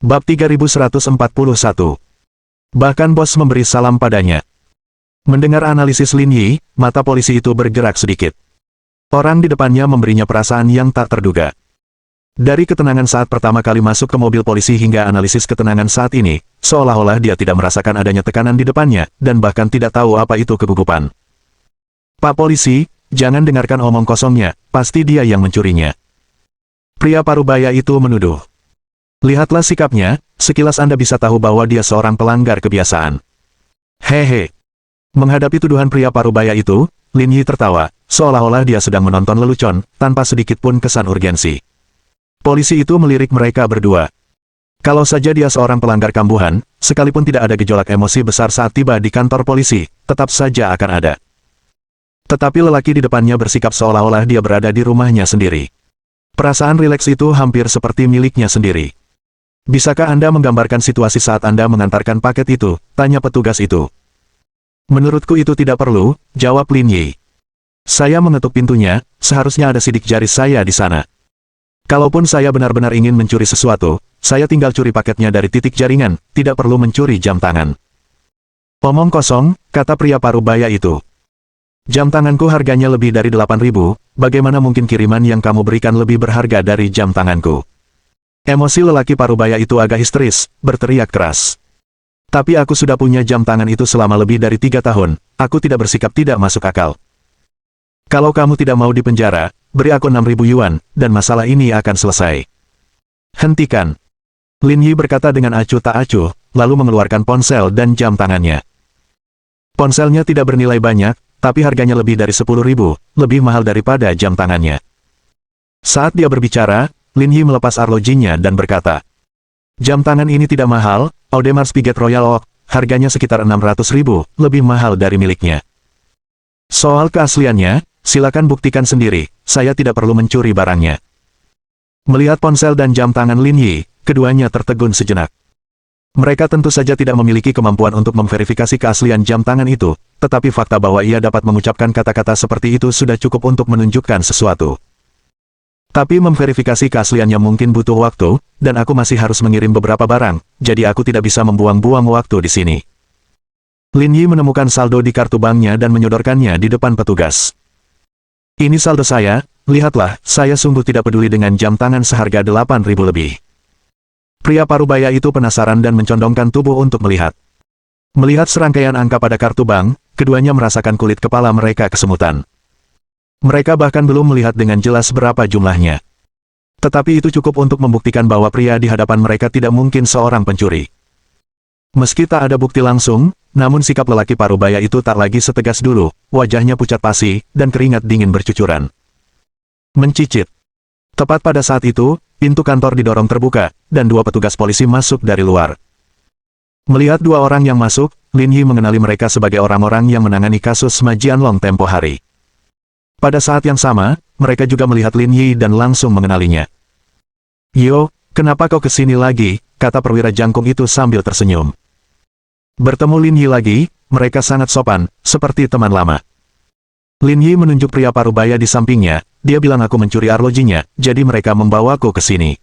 Bab 3141. Bahkan bos memberi salam padanya. Mendengar analisis Lin Yi, mata polisi itu bergerak sedikit. Orang di depannya memberinya perasaan yang tak terduga. Dari ketenangan saat pertama kali masuk ke mobil polisi hingga analisis ketenangan saat ini, seolah-olah dia tidak merasakan adanya tekanan di depannya, dan bahkan tidak tahu apa itu kegugupan. Pak polisi, jangan dengarkan omong kosongnya, pasti dia yang mencurinya. Pria parubaya itu menuduh. Lihatlah sikapnya, sekilas Anda bisa tahu bahwa dia seorang pelanggar kebiasaan. Hehe. Menghadapi tuduhan pria parubaya itu, Lin Yi tertawa, seolah-olah dia sedang menonton lelucon, tanpa sedikit pun kesan urgensi. Polisi itu melirik mereka berdua. Kalau saja dia seorang pelanggar kambuhan, sekalipun tidak ada gejolak emosi besar saat tiba di kantor polisi, tetap saja akan ada. Tetapi lelaki di depannya bersikap seolah-olah dia berada di rumahnya sendiri. Perasaan rileks itu hampir seperti miliknya sendiri. Bisakah Anda menggambarkan situasi saat Anda mengantarkan paket itu? Tanya petugas itu. Menurutku itu tidak perlu, jawab Lin Yi. Saya mengetuk pintunya, seharusnya ada sidik jari saya di sana. Kalaupun saya benar-benar ingin mencuri sesuatu, saya tinggal curi paketnya dari titik jaringan, tidak perlu mencuri jam tangan. Omong kosong, kata pria parubaya itu. Jam tanganku harganya lebih dari 8.000, bagaimana mungkin kiriman yang kamu berikan lebih berharga dari jam tanganku? Emosi lelaki parubaya itu agak histeris, berteriak keras. Tapi aku sudah punya jam tangan itu selama lebih dari 3 tahun, aku tidak bersikap tidak masuk akal. Kalau kamu tidak mau dipenjara, beri aku 6.000 yuan, dan masalah ini akan selesai. Hentikan. Lin Yi berkata dengan acuh tak acuh, lalu mengeluarkan ponsel dan jam tangannya. Ponselnya tidak bernilai banyak, tapi harganya lebih dari 10.000, lebih mahal daripada jam tangannya. Saat dia berbicara, Lin Yi melepas arlojinya dan berkata, jam tangan ini tidak mahal, Audemars Piguet Royal Oak, harganya sekitar 600.000, lebih mahal dari miliknya. Soal keasliannya, silakan buktikan sendiri, saya tidak perlu mencuri barangnya. Melihat ponsel dan jam tangan Lin Yi, keduanya tertegun sejenak. Mereka tentu saja tidak memiliki kemampuan untuk memverifikasi keaslian jam tangan itu, tetapi fakta bahwa ia dapat mengucapkan kata-kata seperti itu sudah cukup untuk menunjukkan sesuatu. Tapi memverifikasi keasliannya mungkin butuh waktu, dan aku masih harus mengirim beberapa barang, jadi aku tidak bisa membuang-buang waktu di sini. Lin Yi menemukan saldo di kartu banknya dan menyodorkannya di depan petugas. Ini saldo saya, lihatlah, saya sungguh tidak peduli dengan jam tangan seharga 8.000 lebih. Pria parubaya itu penasaran dan mencondongkan tubuh untuk melihat. Melihat serangkaian angka pada kartu bank, keduanya merasakan kulit kepala mereka kesemutan. Mereka bahkan belum melihat dengan jelas berapa jumlahnya. Tetapi itu cukup untuk membuktikan bahwa pria di hadapan mereka tidak mungkin seorang pencuri. Meski tak ada bukti langsung, namun sikap lelaki parubaya itu tak lagi setegas dulu, wajahnya pucat pasi, dan keringat dingin bercucuran. Mencicit. Tepat pada saat itu, pintu kantor didorong terbuka, dan 2 petugas polisi masuk dari luar. Melihat 2 orang yang masuk, Lin Yi mengenali mereka sebagai orang-orang yang menangani kasus Ma Jianlong tempo hari. Pada saat yang sama, mereka juga melihat Lin Yi dan langsung mengenalinya. Yo, kenapa kau kesini lagi, kata perwira jangkung itu sambil tersenyum. Bertemu Lin Yi lagi, mereka sangat sopan, seperti teman lama. Lin Yi menunjuk pria parubaya di sampingnya, dia bilang aku mencuri arlojinya, jadi mereka membawaku ke sini.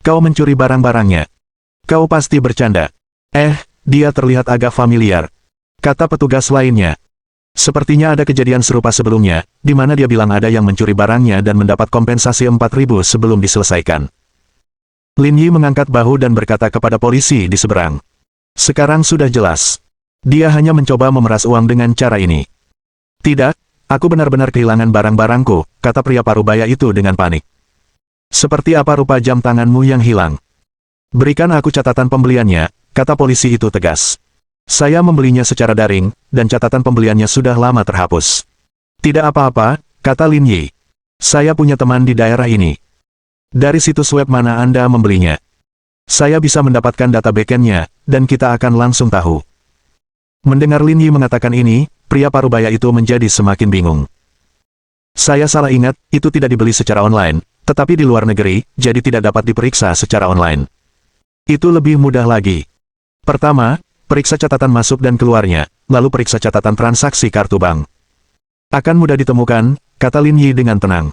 Kau mencuri barang-barangnya. Kau pasti bercanda. Dia terlihat agak familiar, kata petugas lainnya. Sepertinya ada kejadian serupa sebelumnya, di mana dia bilang ada yang mencuri barangnya dan mendapat kompensasi 4.000 sebelum diselesaikan. Lin Yi mengangkat bahu dan berkata kepada polisi di seberang. Sekarang sudah jelas. Dia hanya mencoba memeras uang dengan cara ini. Tidak, aku benar-benar kehilangan barang-barangku, kata pria parubaya itu dengan panik. Seperti apa rupa jam tanganmu yang hilang? Berikan aku catatan pembeliannya, kata polisi itu tegas. Saya membelinya secara daring, dan catatan pembeliannya sudah lama terhapus. Tidak apa-apa, kata Lin Yi. Saya punya teman di daerah ini. Dari situs web mana Anda membelinya? Saya bisa mendapatkan data backend-nya, dan kita akan langsung tahu. Mendengar Lin Yi mengatakan ini, pria parubaya itu menjadi semakin bingung. Saya salah ingat, itu tidak dibeli secara online, tetapi di luar negeri, jadi tidak dapat diperiksa secara online. Itu lebih mudah lagi. Pertama, periksa catatan masuk dan keluarnya, lalu periksa catatan transaksi kartu bank. Akan mudah ditemukan, kata Lin Yi dengan tenang.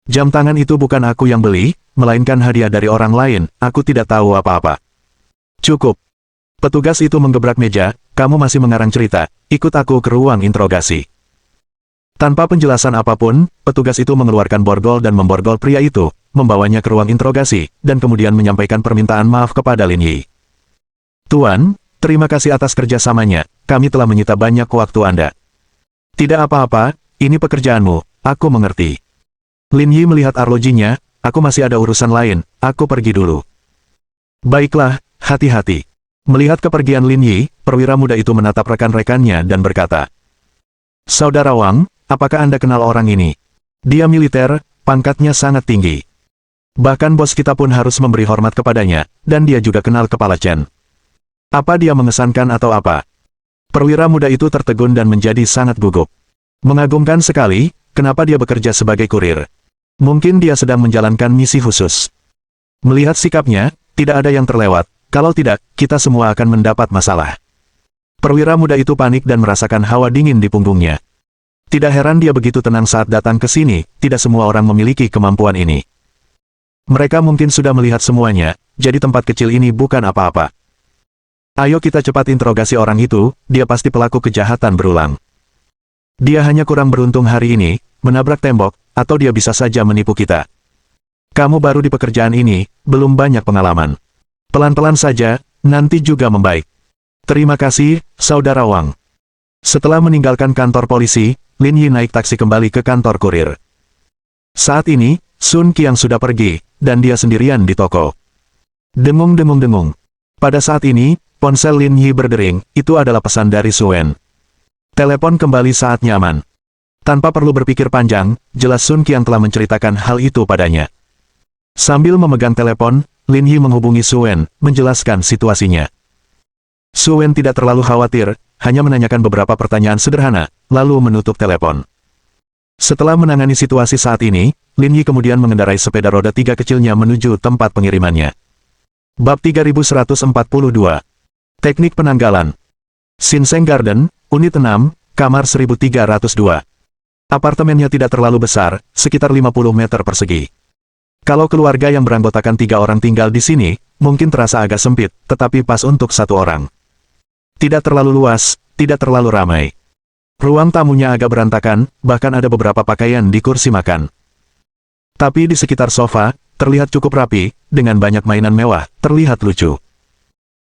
Jam tangan itu bukan aku yang beli, melainkan hadiah dari orang lain, aku tidak tahu apa-apa. Cukup. Petugas itu menggebrak meja, kamu masih mengarang cerita, ikut aku ke ruang interogasi. Tanpa penjelasan apapun, petugas itu mengeluarkan borgol dan memborgol pria itu, membawanya ke ruang interogasi, dan kemudian menyampaikan permintaan maaf kepada Lin Yi. Tuan, terima kasih atas kerjasamanya, kami telah menyita banyak waktu Anda. Tidak apa-apa, ini pekerjaanmu, aku mengerti. Lin Yi melihat arlojinya, aku masih ada urusan lain, aku pergi dulu. Baiklah, hati-hati. Melihat kepergian Lin Yi, perwira muda itu menatap rekan-rekannya dan berkata, Saudara Wang, apakah Anda kenal orang ini? Dia militer, pangkatnya sangat tinggi. Bahkan bos kita pun harus memberi hormat kepadanya, dan dia juga kenal Kepala Chen. Apa dia mengesankan atau apa? Perwira muda itu tertegun dan menjadi sangat gugup. Mengagumkan sekali, kenapa dia bekerja sebagai kurir? Mungkin dia sedang menjalankan misi khusus. Melihat sikapnya, tidak ada yang terlewat, kalau tidak, kita semua akan mendapat masalah. Perwira muda itu panik dan merasakan hawa dingin di punggungnya. Tidak heran dia begitu tenang saat datang ke sini, tidak semua orang memiliki kemampuan ini. Mereka mungkin sudah melihat semuanya, jadi tempat kecil ini bukan apa-apa. Ayo kita cepat interogasi orang itu, dia pasti pelaku kejahatan berulang. Dia hanya kurang beruntung hari ini, menabrak tembok, atau dia bisa saja menipu kita. Kamu baru di pekerjaan ini, belum banyak pengalaman. Pelan-pelan saja, nanti juga membaik. Terima kasih, Saudara Wang. Setelah meninggalkan kantor polisi, Lin Yi naik taksi kembali ke kantor kurir. Saat ini, Sun Qiang sudah pergi, dan dia sendirian di toko. Dengung-dengung-dengung. Pada saat ini, ponsel Lin Yi berdering, itu adalah pesan dari Suen. Telepon kembali saat nyaman. Tanpa perlu berpikir panjang, jelas Sun Qiang telah menceritakan hal itu padanya. Sambil memegang telepon, Lin Yi menghubungi Suen, menjelaskan situasinya. Suen tidak terlalu khawatir, hanya menanyakan beberapa pertanyaan sederhana, lalu menutup telepon. Setelah menangani situasi saat ini, Lin Yi kemudian mengendarai sepeda roda 3 kecilnya menuju tempat pengirimannya. Bab 3142. Teknik penanggalan. Shinseng Garden, Unit 6, Kamar 1302. Apartemennya tidak terlalu besar, sekitar 50 meter persegi. Kalau keluarga yang beranggotakan 3 orang tinggal di sini, mungkin terasa agak sempit, tetapi pas untuk 1 orang. Tidak terlalu luas, tidak terlalu ramai. Ruang tamunya agak berantakan, bahkan ada beberapa pakaian di kursi makan. Tapi di sekitar sofa, terlihat cukup rapi, dengan banyak mainan mewah, terlihat lucu.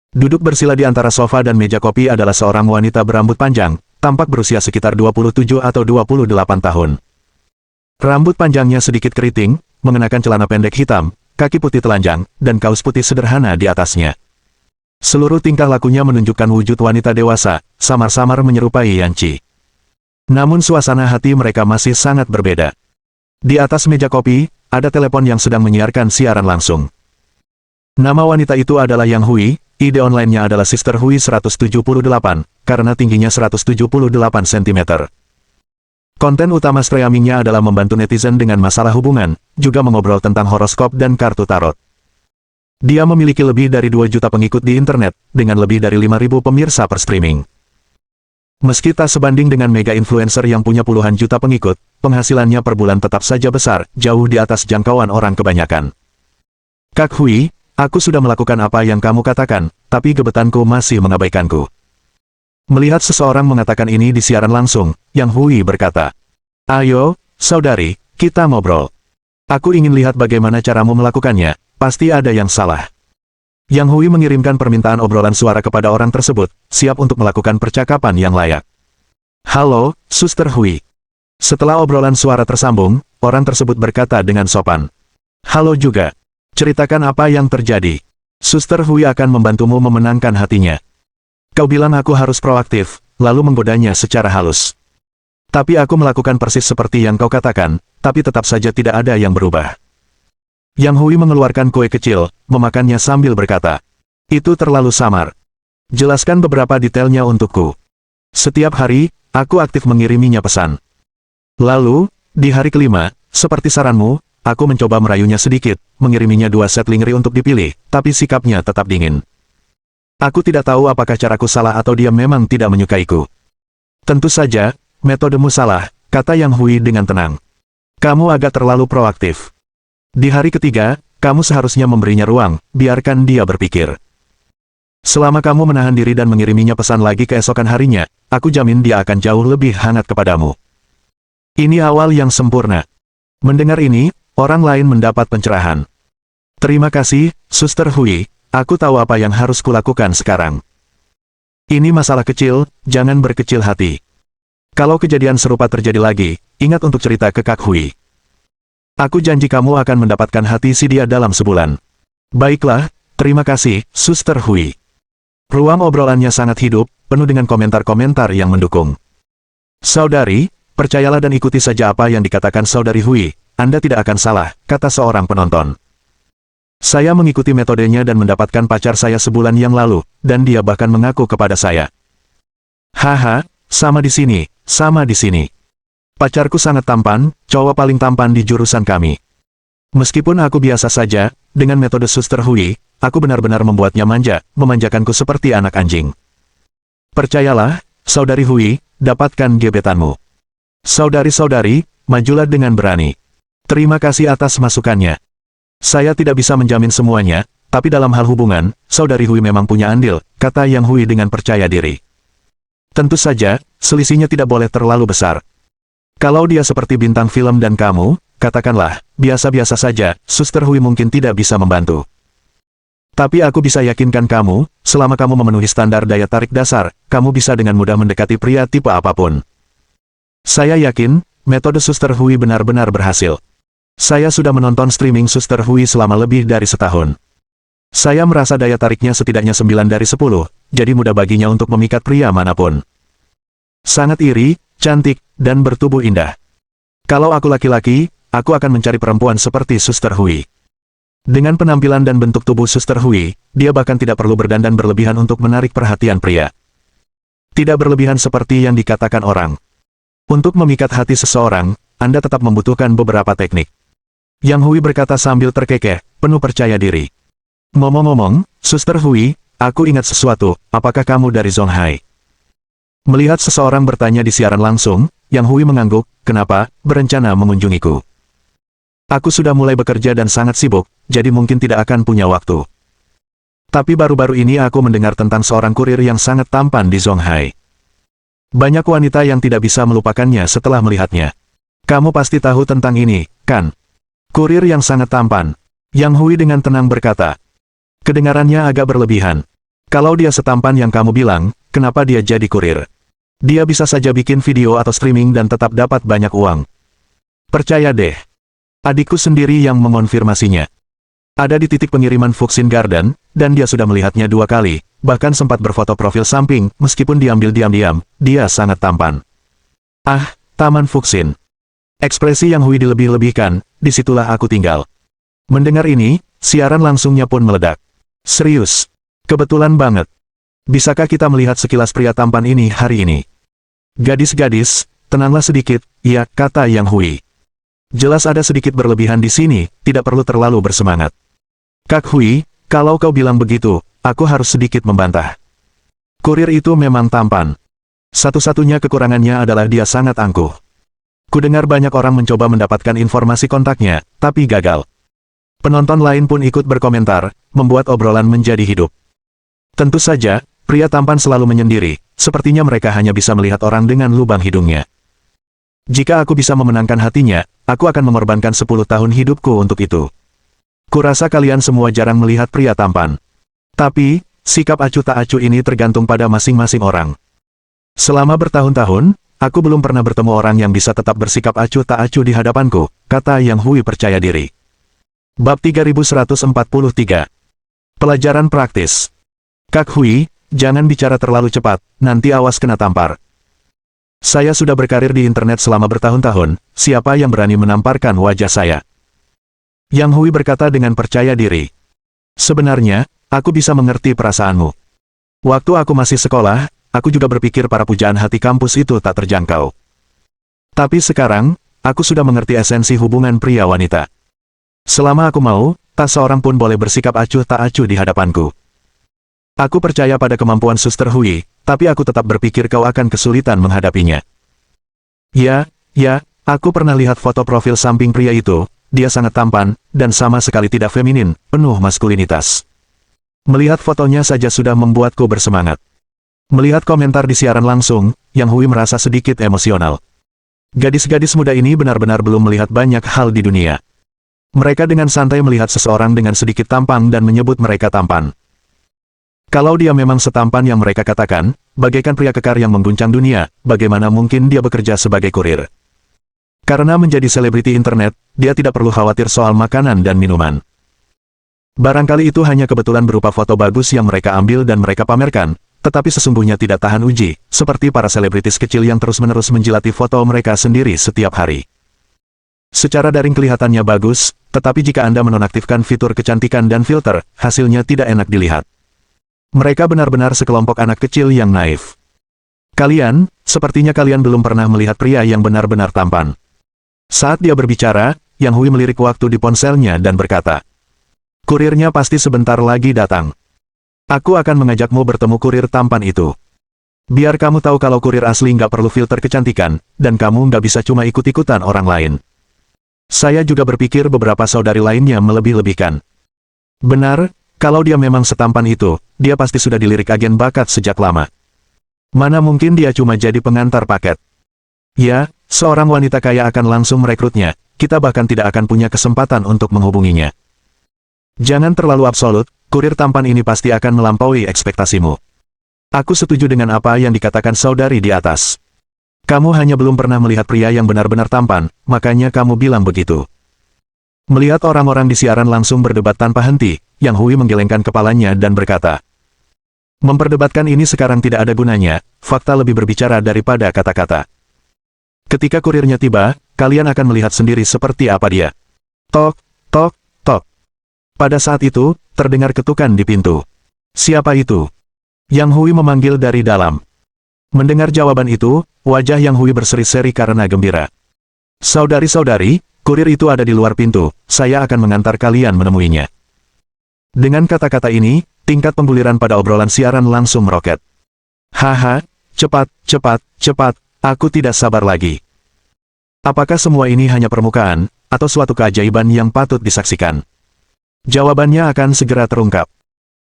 Duduk bersila di antara sofa dan meja kopi adalah seorang wanita berambut panjang, tampak berusia sekitar 27 atau 28 tahun. Rambut panjangnya sedikit keriting, mengenakan celana pendek hitam, kaki putih telanjang, dan kaos putih sederhana di atasnya. Seluruh tingkah lakunya menunjukkan wujud wanita dewasa, samar-samar menyerupai Yanchi. Namun suasana hati mereka masih sangat berbeda. Di atas meja kopi, ada telepon yang sedang menyiarkan siaran langsung. Nama wanita itu adalah Yang Hui, ID online-nya adalah Sister Hui 178, karena tingginya 178 cm. Konten utama streamingnya adalah membantu netizen dengan masalah hubungan, juga mengobrol tentang horoskop dan kartu tarot. Dia memiliki lebih dari 2 juta pengikut di internet, dengan lebih dari 5.000 pemirsa per streaming. Meski tak sebanding dengan mega influencer yang punya puluhan juta pengikut, penghasilannya per bulan tetap saja besar, jauh di atas jangkauan orang kebanyakan. Kak Hui, aku sudah melakukan apa yang kamu katakan, tapi gebetanku masih mengabaikanku. Melihat seseorang mengatakan ini di siaran langsung, Yang Hui berkata, Ayo, saudari, kita ngobrol. Aku ingin lihat bagaimana caramu melakukannya, pasti ada yang salah. Yang Hui mengirimkan permintaan obrolan suara kepada orang tersebut, siap untuk melakukan percakapan yang layak. Halo, Suster Hui. Setelah obrolan suara tersambung, orang tersebut berkata dengan sopan. Halo juga. Ceritakan apa yang terjadi. Suster Hui akan membantumu memenangkan hatinya. Kau bilang aku harus proaktif, lalu menggodanya secara halus. Tapi aku melakukan persis seperti yang kau katakan, tapi tetap saja tidak ada yang berubah. Yang Hui mengeluarkan kue kecil, memakannya sambil berkata, itu terlalu samar. Jelaskan beberapa detailnya untukku. Setiap hari, aku aktif mengiriminya pesan. Lalu, di hari kelima, seperti saranmu, aku mencoba merayunya sedikit, mengiriminya 2 set lingerie untuk dipilih, tapi sikapnya tetap dingin. Aku tidak tahu apakah caraku salah atau dia memang tidak menyukaiku. Tentu saja, metodemu salah, kata Yang Hui dengan tenang. Kamu agak terlalu proaktif. Di hari ketiga, kamu seharusnya memberinya ruang, biarkan dia berpikir. Selama kamu menahan diri dan mengiriminya pesan lagi keesokan harinya, aku jamin dia akan jauh lebih hangat kepadamu. Ini awal yang sempurna. Mendengar ini, orang lain mendapat pencerahan. Terima kasih, Suster Hui, aku tahu apa yang harus kulakukan sekarang. Ini masalah kecil, jangan berkecil hati. Kalau kejadian serupa terjadi lagi, ingat untuk cerita ke Kak Hui. Aku janji kamu akan mendapatkan hati si dia dalam sebulan. Baiklah, terima kasih, Suster Hui. Ruang obrolannya sangat hidup, penuh dengan komentar-komentar yang mendukung. Saudari, percayalah dan ikuti saja apa yang dikatakan Saudari Hui, Anda tidak akan salah, kata seorang penonton. Saya mengikuti metodenya dan mendapatkan pacar saya sebulan yang lalu, dan dia bahkan mengaku kepada saya. Haha, sama di sini, sama di sini. Pacarku sangat tampan, cowok paling tampan di jurusan kami. Meskipun aku biasa saja, dengan metode Suster Hui, aku benar-benar membuatnya manja, memanjakanku seperti anak anjing. Percayalah, Saudari Hui, dapatkan gebetanmu. Saudari-saudari, majulah dengan berani. Terima kasih atas masukannya. Saya tidak bisa menjamin semuanya, tapi dalam hal hubungan, Saudari Hui memang punya andil, kata Yang Hui dengan percaya diri. Tentu saja, selisihnya tidak boleh terlalu besar. Kalau dia seperti bintang film dan kamu, katakanlah, biasa-biasa saja, Suster Hui mungkin tidak bisa membantu. Tapi aku bisa yakinkan kamu, selama kamu memenuhi standar daya tarik dasar, kamu bisa dengan mudah mendekati pria tipe apapun. Saya yakin, metode Suster Hui benar-benar berhasil. Saya sudah menonton streaming Suster Hui selama lebih dari setahun. Saya merasa daya tariknya setidaknya 9 dari 10, jadi mudah baginya untuk memikat pria manapun. Sangat iri, cantik, dan bertubuh indah. Kalau aku laki-laki, aku akan mencari perempuan seperti Suster Hui. Dengan penampilan dan bentuk tubuh Suster Hui, dia bahkan tidak perlu berdandan berlebihan untuk menarik perhatian pria. Tidak berlebihan seperti yang dikatakan orang. Untuk memikat hati seseorang, Anda tetap membutuhkan beberapa teknik. Yang Hui berkata sambil terkekeh, penuh percaya diri. Ngomong-ngomong, Suster Hui, aku ingat sesuatu, apakah kamu dari Zonghai? Melihat seseorang bertanya di siaran langsung, Yang Hui mengangguk, kenapa, berencana mengunjungiku? Aku sudah mulai bekerja dan sangat sibuk, jadi mungkin tidak akan punya waktu. Tapi baru-baru ini aku mendengar tentang seorang kurir yang sangat tampan di Zonghai. Banyak wanita yang tidak bisa melupakannya setelah melihatnya. Kamu pasti tahu tentang ini, kan? Kurir yang sangat tampan. Yang Hui dengan tenang berkata. Kedengarannya agak berlebihan. Kalau dia setampan yang kamu bilang, kenapa dia jadi kurir? Dia bisa saja bikin video atau streaming dan tetap dapat banyak uang. Percaya deh. Adikku sendiri yang mengonfirmasinya. Ada di titik pengiriman Fuxin Garden, dan dia sudah melihatnya 2 kali, bahkan sempat berfoto profil samping, meskipun diambil diam-diam, dia sangat tampan. Ah, Taman Fuxin. Ekspresi Yang Hui dilebih-lebihkan, disitulah aku tinggal. Mendengar ini, siaran langsungnya pun meledak. Serius. Kebetulan banget. Bisakah kita melihat sekilas pria tampan ini hari ini? Gadis-gadis, tenanglah sedikit, ya, kata Yang Hui. Jelas ada sedikit berlebihan di sini, tidak perlu terlalu bersemangat. Kak Hui, kalau kau bilang begitu, aku harus sedikit membantah. Kurir itu memang tampan. Satu-satunya kekurangannya adalah dia sangat angkuh. Kudengar banyak orang mencoba mendapatkan informasi kontaknya, tapi gagal. Penonton lain pun ikut berkomentar, membuat obrolan menjadi hidup. Tentu saja, pria tampan selalu menyendiri, sepertinya mereka hanya bisa melihat orang dengan lubang hidungnya. Jika aku bisa memenangkan hatinya, aku akan mengorbankan 10 tahun hidupku untuk itu. Kurasa kalian semua jarang melihat pria tampan. Tapi, sikap acuh tak acuh ini tergantung pada masing-masing orang. Selama bertahun-tahun, aku belum pernah bertemu orang yang bisa tetap bersikap acuh tak acuh di hadapanku, kata Yang Hui percaya diri. Bab 3143. Pelajaran praktis. Kak Hui, jangan bicara terlalu cepat, nanti awas kena tampar. Saya sudah berkarir di internet selama bertahun-tahun, siapa yang berani menamparkan wajah saya? Yang Hui berkata dengan percaya diri. Sebenarnya, aku bisa mengerti perasaanmu. Waktu aku masih sekolah, aku juga berpikir para pujaan hati kampus itu tak terjangkau. Tapi sekarang, aku sudah mengerti esensi hubungan pria wanita. Selama aku mau, tak seorang pun boleh bersikap acuh tak acuh di hadapanku. Aku percaya pada kemampuan Suster Hui, tapi aku tetap berpikir kau akan kesulitan menghadapinya. Ya, Aku pernah lihat foto profil samping pria itu, dia sangat tampan, dan sama sekali tidak feminin, penuh maskulinitas. Melihat fotonya saja sudah membuatku bersemangat. Melihat komentar di siaran langsung, Yang Hui merasa sedikit emosional. Gadis-gadis muda ini benar-benar belum melihat banyak hal di dunia. Mereka dengan santai melihat seseorang dengan sedikit tampang dan menyebut mereka tampan. Kalau dia memang setampan yang mereka katakan, bagaikan pria kekar yang mengguncang dunia, bagaimana mungkin dia bekerja sebagai kurir? Karena menjadi selebriti internet, dia tidak perlu khawatir soal makanan dan minuman. Barangkali itu hanya kebetulan berupa foto bagus yang mereka ambil dan mereka pamerkan, tetapi sesungguhnya tidak tahan uji, seperti para selebritis kecil yang terus-menerus menjilati foto mereka sendiri setiap hari. Secara daring kelihatannya bagus, tetapi jika Anda menonaktifkan fitur kecantikan dan filter, hasilnya tidak enak dilihat. Mereka benar-benar sekelompok anak kecil yang naif. Sepertinya kalian belum pernah melihat pria yang benar-benar tampan. Saat dia berbicara, Yang Hui melirik waktu di ponselnya dan berkata, "Kurirnya pasti sebentar lagi datang. Aku akan mengajakmu bertemu kurir tampan itu. Biar kamu tahu kalau kurir asli nggak perlu filter kecantikan, dan kamu nggak bisa cuma ikut-ikutan orang lain." Saya juga berpikir beberapa saudari lainnya melebih-lebihkan. Benar, kalau dia memang setampan itu, dia pasti sudah dilirik agen bakat sejak lama. Mana mungkin dia cuma jadi pengantar paket. Ya, seorang wanita kaya akan langsung merekrutnya, kita bahkan tidak akan punya kesempatan untuk menghubunginya. Jangan terlalu absolut, kurir tampan ini pasti akan melampaui ekspektasimu. Aku setuju dengan apa yang dikatakan saudari di atas. Kamu hanya belum pernah melihat pria yang benar-benar tampan, makanya kamu bilang begitu. Melihat orang-orang di siaran langsung berdebat tanpa henti, Yang Hui menggelengkan kepalanya dan berkata, "Memperdebatkan ini sekarang tidak ada gunanya, fakta lebih berbicara daripada kata-kata. Ketika kurirnya tiba, kalian akan melihat sendiri seperti apa dia." Tok, tok, tok. Pada saat itu, terdengar ketukan di pintu. "Siapa itu?" Yang Hui memanggil dari dalam. Mendengar jawaban itu, wajah Yang Hui berseri-seri karena gembira. "Saudari-saudari, kurir itu ada di luar pintu, saya akan mengantar kalian menemuinya." Dengan kata-kata ini, tingkat pembuliran pada obrolan siaran langsung meroket. "Haha, cepat, cepat, cepat, aku tidak sabar lagi. Apakah semua ini hanya permukaan, atau suatu keajaiban yang patut disaksikan?" Jawabannya akan segera terungkap.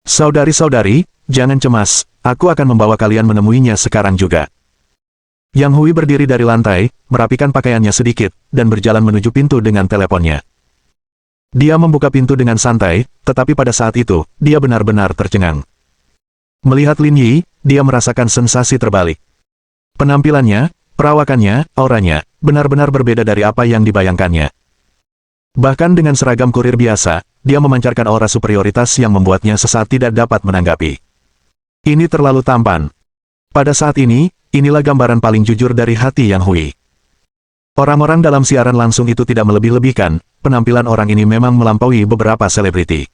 "Saudari-saudari, jangan cemas, aku akan membawa kalian menemuinya sekarang juga." Yang Hui berdiri dari lantai, merapikan pakaiannya sedikit, dan berjalan menuju pintu dengan teleponnya. Dia membuka pintu dengan santai, tetapi pada saat itu, dia benar-benar tercengang. Melihat Lin Yi, dia merasakan sensasi terbalik. Penampilannya, perawakannya, auranya, benar-benar berbeda dari apa yang dibayangkannya. Bahkan dengan seragam kurir biasa, dia memancarkan aura superioritas yang membuatnya sesaat tidak dapat menanggapi. Ini terlalu tampan. Pada saat ini, inilah gambaran paling jujur dari hati Yang Hui. Orang-orang dalam siaran langsung itu tidak melebih-lebihkan, penampilan orang ini memang melampaui beberapa selebriti.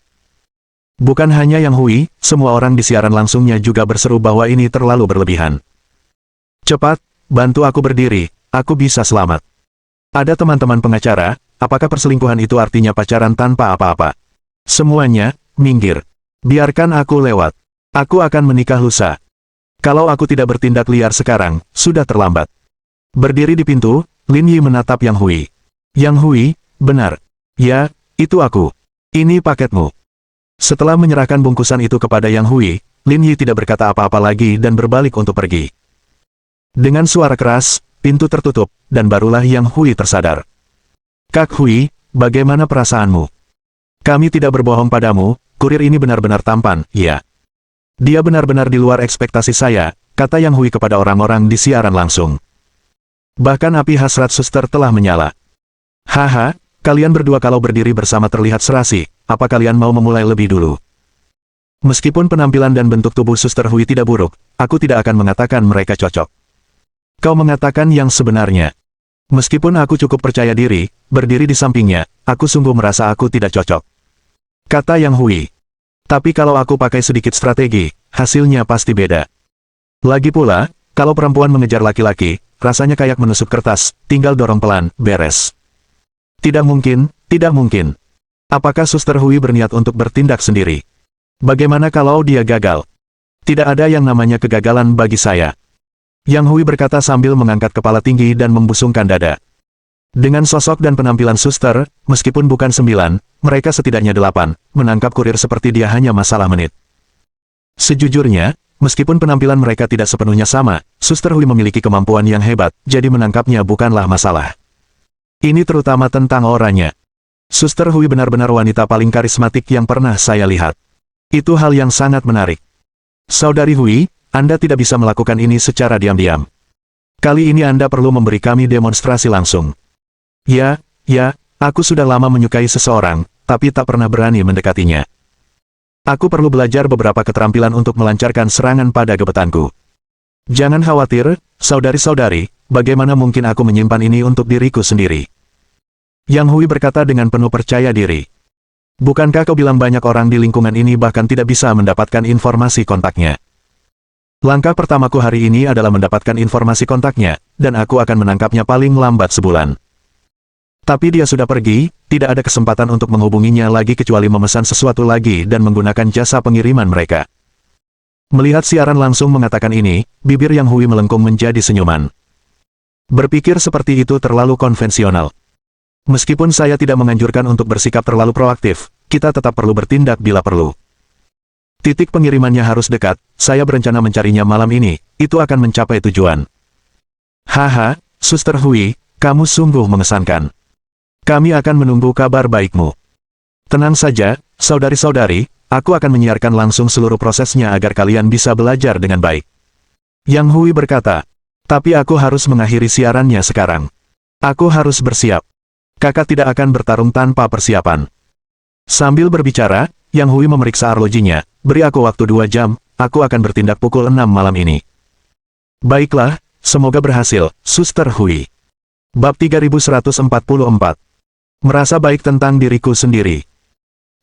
Bukan hanya Yang Hui, semua orang di siaran langsungnya juga berseru bahwa ini terlalu berlebihan. "Cepat, bantu aku berdiri, aku bisa selamat." Ada teman-teman pengacara, apakah perselingkuhan itu artinya pacaran tanpa apa-apa? Semuanya, minggir. Biarkan aku lewat. Aku akan menikah lusa. Kalau aku tidak bertindak liar sekarang, sudah terlambat. Berdiri di pintu, Lin Yi menatap Yang Hui. "Yang Hui, benar. Ya, itu aku. Ini paketmu." Setelah menyerahkan bungkusan itu kepada Yang Hui, Lin Yi tidak berkata apa-apa lagi dan berbalik untuk pergi. Dengan suara keras, pintu tertutup, dan barulah Yang Hui tersadar. "Kak Hui, bagaimana perasaanmu? Kami tidak berbohong padamu, kurir ini benar-benar tampan, ya. Dia benar-benar di luar ekspektasi saya," kata Yang Hui kepada orang-orang di siaran langsung. Bahkan api hasrat suster telah menyala. "Haha, kalian berdua kalau berdiri bersama terlihat serasi, apa kalian mau memulai lebih dulu?" Meskipun penampilan dan bentuk tubuh suster Hui tidak buruk, aku tidak akan mengatakan mereka cocok. Kau mengatakan yang sebenarnya. Meskipun aku cukup percaya diri, berdiri di sampingnya, aku sungguh merasa aku tidak cocok. Kata Yang Hui. Tapi kalau aku pakai sedikit strategi, hasilnya pasti beda. Lagi pula, kalau perempuan mengejar laki-laki, rasanya kayak menusuk kertas, tinggal dorong pelan, beres. Tidak mungkin, tidak mungkin. Apakah Suster Hui berniat untuk bertindak sendiri? Bagaimana kalau dia gagal? Tidak ada yang namanya kegagalan bagi saya. Yang Hui berkata sambil mengangkat kepala tinggi dan membusungkan dada. Dengan sosok dan penampilan suster, meskipun bukan 9, mereka setidaknya 8, menangkap kurir seperti dia hanya masalah menit. Sejujurnya, meskipun penampilan mereka tidak sepenuhnya sama, Suster Hui memiliki kemampuan yang hebat, jadi menangkapnya bukanlah masalah. Ini terutama tentang auranya. Suster Hui benar-benar wanita paling karismatik yang pernah saya lihat. Itu hal yang sangat menarik. Saudari Hui, Anda tidak bisa melakukan ini secara diam-diam. Kali ini Anda perlu memberi kami demonstrasi langsung. Ya, aku sudah lama menyukai seseorang, tapi tak pernah berani mendekatinya. Aku perlu belajar beberapa keterampilan untuk melancarkan serangan pada gebetanku. Jangan khawatir, saudari-saudari, bagaimana mungkin aku menyimpan ini untuk diriku sendiri? Yang Hui berkata dengan penuh percaya diri. Bukankah kau bilang banyak orang di lingkungan ini bahkan tidak bisa mendapatkan informasi kontaknya? Langkah pertamaku hari ini adalah mendapatkan informasi kontaknya, dan aku akan menangkapnya paling lambat sebulan. Tapi dia sudah pergi, tidak ada kesempatan untuk menghubunginya lagi kecuali memesan sesuatu lagi dan menggunakan jasa pengiriman mereka. Melihat siaran langsung mengatakan ini, bibir Yang Hui melengkung menjadi senyuman. Berpikir seperti itu terlalu konvensional. Meskipun saya tidak menganjurkan untuk bersikap terlalu proaktif, kita tetap perlu bertindak bila perlu. Titik pengirimannya harus dekat, saya berencana mencarinya malam ini, itu akan mencapai tujuan. Haha, Suster Hui, kamu sungguh mengesankan. Kami akan menunggu kabar baikmu. Tenang saja, saudari-saudari, aku akan menyiarkan langsung seluruh prosesnya agar kalian bisa belajar dengan baik. Yang Hui berkata, tapi aku harus mengakhiri siarannya sekarang. Aku harus bersiap. Kakak tidak akan bertarung tanpa persiapan. Sambil berbicara, Yang Hui memeriksa arlojinya, beri aku waktu 2 jam, aku akan bertindak pukul 6 malam ini. Baiklah, semoga berhasil, Suster Hui. Bab 3144. Merasa baik tentang diriku sendiri.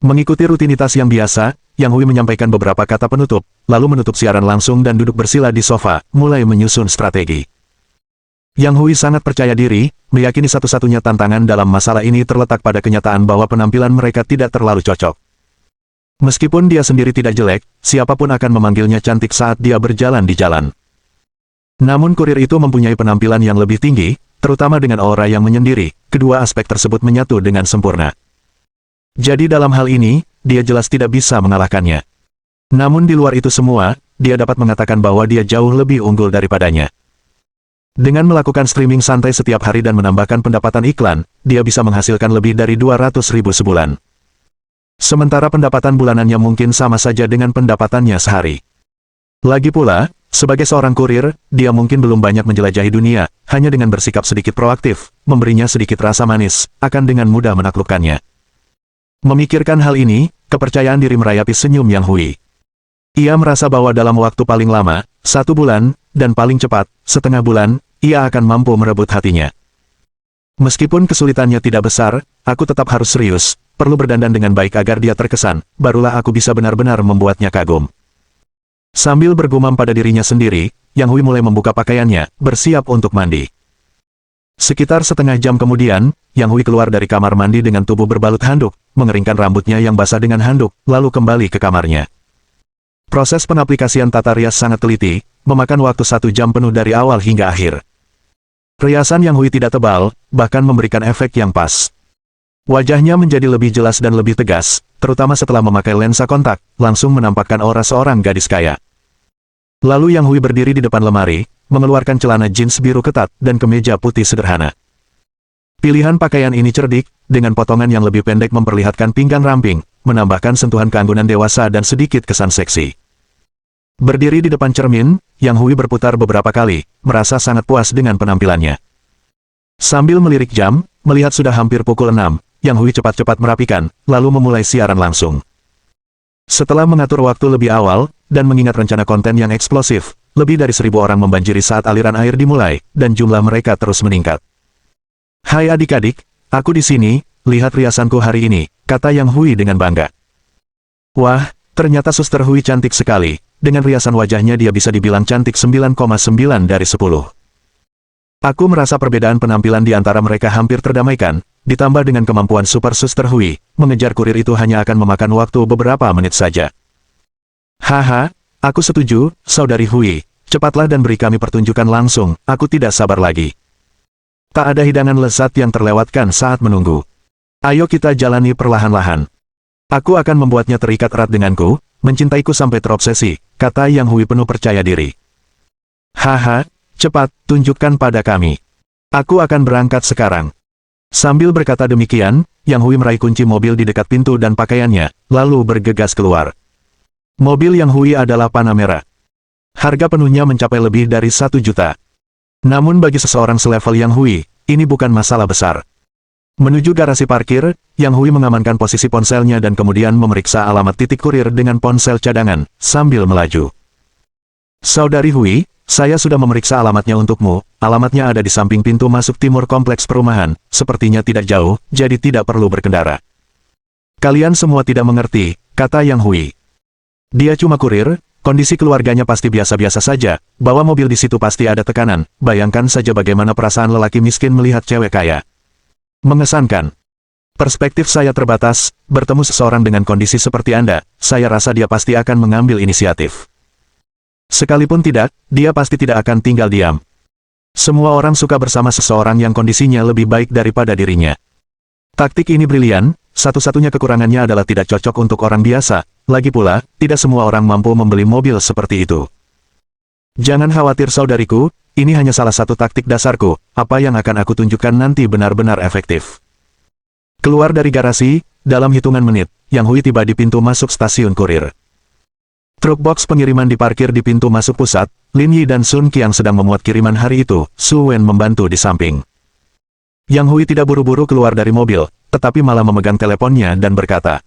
Mengikuti rutinitas yang biasa, Yang Hui menyampaikan beberapa kata penutup, lalu menutup siaran langsung dan duduk bersila di sofa, mulai menyusun strategi. Yang Hui sangat percaya diri, meyakini satu-satunya tantangan dalam masalah ini terletak pada kenyataan bahwa penampilan mereka tidak terlalu cocok. Meskipun dia sendiri tidak jelek, siapapun akan memanggilnya cantik saat dia berjalan di jalan. Namun kurir itu mempunyai penampilan yang lebih tinggi, terutama dengan aura yang menyendiri, kedua aspek tersebut menyatu dengan sempurna. Jadi dalam hal ini, dia jelas tidak bisa mengalahkannya. Namun di luar itu semua, dia dapat mengatakan bahwa dia jauh lebih unggul daripadanya. Dengan melakukan streaming santai setiap hari dan menambahkan pendapatan iklan, dia bisa menghasilkan lebih dari 200.000 sebulan. Sementara pendapatan bulanannya mungkin sama saja dengan pendapatannya sehari. Lagi pula, sebagai seorang kurir, dia mungkin belum banyak menjelajahi dunia, hanya dengan bersikap sedikit proaktif, memberinya sedikit rasa manis, akan dengan mudah menaklukkannya. Memikirkan hal ini, kepercayaan diri merayapi senyum Yang Hui. Ia merasa bahwa dalam waktu paling lama, 1 bulan, dan paling cepat, setengah bulan, ia akan mampu merebut hatinya. Meskipun kesulitannya tidak besar, aku tetap harus serius, perlu berdandan dengan baik agar dia terkesan, barulah aku bisa benar-benar membuatnya kagum. Sambil bergumam pada dirinya sendiri, Yang Hui mulai membuka pakaiannya, bersiap untuk mandi. Sekitar setengah jam kemudian, Yang Hui keluar dari kamar mandi dengan tubuh berbalut handuk, mengeringkan rambutnya yang basah dengan handuk, lalu kembali ke kamarnya. Proses pengaplikasian tata rias sangat teliti, memakan waktu 1 jam penuh dari awal hingga akhir. Riasan Yang Hui tidak tebal, bahkan memberikan efek yang pas. Wajahnya menjadi lebih jelas dan lebih tegas, terutama setelah memakai lensa kontak, langsung menampakkan aura seorang gadis kaya. Lalu Yang Hui berdiri di depan lemari, mengeluarkan celana jeans biru ketat dan kemeja putih sederhana. Pilihan pakaian ini cerdik, dengan potongan yang lebih pendek memperlihatkan pinggang ramping, menambahkan sentuhan keanggunan dewasa dan sedikit kesan seksi. Berdiri di depan cermin, Yang Hui berputar beberapa kali, merasa sangat puas dengan penampilannya. Sambil melirik jam, melihat sudah hampir pukul 6, Yang Hui cepat-cepat merapikan, lalu memulai siaran langsung. Setelah mengatur waktu lebih awal, dan mengingat rencana konten yang eksplosif, lebih dari 1.000 orang membanjiri saat aliran air dimulai, dan jumlah mereka terus meningkat. Hai adik-adik, aku di sini, lihat riasanku hari ini, kata Yang Hui dengan bangga. Wah, ternyata Suster Hui cantik sekali, dengan riasan wajahnya dia bisa dibilang cantik 9,9 dari 10. Aku merasa perbedaan penampilan di antara mereka hampir terdamaikan, ditambah dengan kemampuan super Suster Hui, mengejar kurir itu hanya akan memakan waktu beberapa menit saja. Haha, aku setuju, Saudari Hui, cepatlah dan beri kami pertunjukan langsung, aku tidak sabar lagi. Tak ada hidangan lezat yang terlewatkan saat menunggu. Ayo kita jalani perlahan-lahan. Aku akan membuatnya terikat erat denganku, mencintaiku sampai terobsesi, kata Yang Hui penuh percaya diri. Haha, cepat, tunjukkan pada kami. Aku akan berangkat sekarang. Sambil berkata demikian, Yang Hui meraih kunci mobil di dekat pintu dan pakaiannya, lalu bergegas keluar. Mobil Yang Hui adalah Panamera. Harga penuhnya mencapai lebih dari 1 juta. Namun bagi seseorang selevel Yang Hui, ini bukan masalah besar. Menuju garasi parkir, Yang Hui mengamankan posisi ponselnya dan kemudian memeriksa alamat titik kurir dengan ponsel cadangan, sambil melaju. Saudari Hui, saya sudah memeriksa alamatnya untukmu, alamatnya ada di samping pintu masuk timur kompleks perumahan, sepertinya tidak jauh, jadi tidak perlu berkendara. Kalian semua tidak mengerti, kata Yang Hui. Dia cuma kurir, kondisi keluarganya pasti biasa-biasa saja, bawa mobil di situ pasti ada tekanan, bayangkan saja bagaimana perasaan lelaki miskin melihat cewek kaya. Mengesankan. Perspektif saya terbatas, bertemu seseorang dengan kondisi seperti Anda, saya rasa dia pasti akan mengambil inisiatif. Sekalipun tidak, dia pasti tidak akan tinggal diam. Semua orang suka bersama seseorang yang kondisinya lebih baik daripada dirinya. Taktik ini brilian, satu-satunya kekurangannya adalah tidak cocok untuk orang biasa, lagi pula, tidak semua orang mampu membeli mobil seperti itu. Jangan khawatir saudariku, ini hanya salah satu taktik dasarku, apa yang akan aku tunjukkan nanti benar-benar efektif. Keluar dari garasi, dalam hitungan menit, Yang Hui tiba di pintu masuk stasiun kurir. Truk box pengiriman diparkir di pintu masuk pusat, Lin Yi dan Sun Qiang sedang memuat kiriman hari itu, Su Wen membantu di samping. Yang Hui tidak buru-buru keluar dari mobil, tetapi malah memegang teleponnya dan berkata,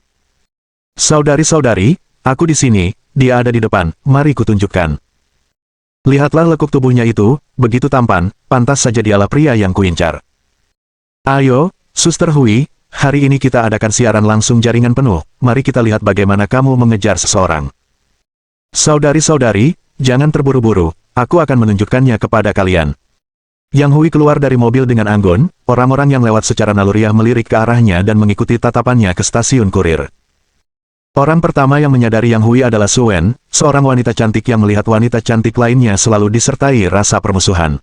"Saudari-saudari, aku di sini, dia ada di depan, mari kutunjukkan." Lihatlah lekuk tubuhnya itu, begitu tampan, pantas saja dialah pria yang kuincar. Ayo, Suster Hui, hari ini kita adakan siaran langsung jaringan penuh, mari kita lihat bagaimana kamu mengejar seseorang. Saudari-saudari, jangan terburu-buru, aku akan menunjukkannya kepada kalian. Yang Hui keluar dari mobil dengan anggun, orang-orang yang lewat secara naluriah melirik ke arahnya dan mengikuti tatapannya ke stasiun kurir. Orang pertama yang menyadari Yang Hui adalah Su Wen, seorang wanita cantik yang melihat wanita cantik lainnya selalu disertai rasa permusuhan.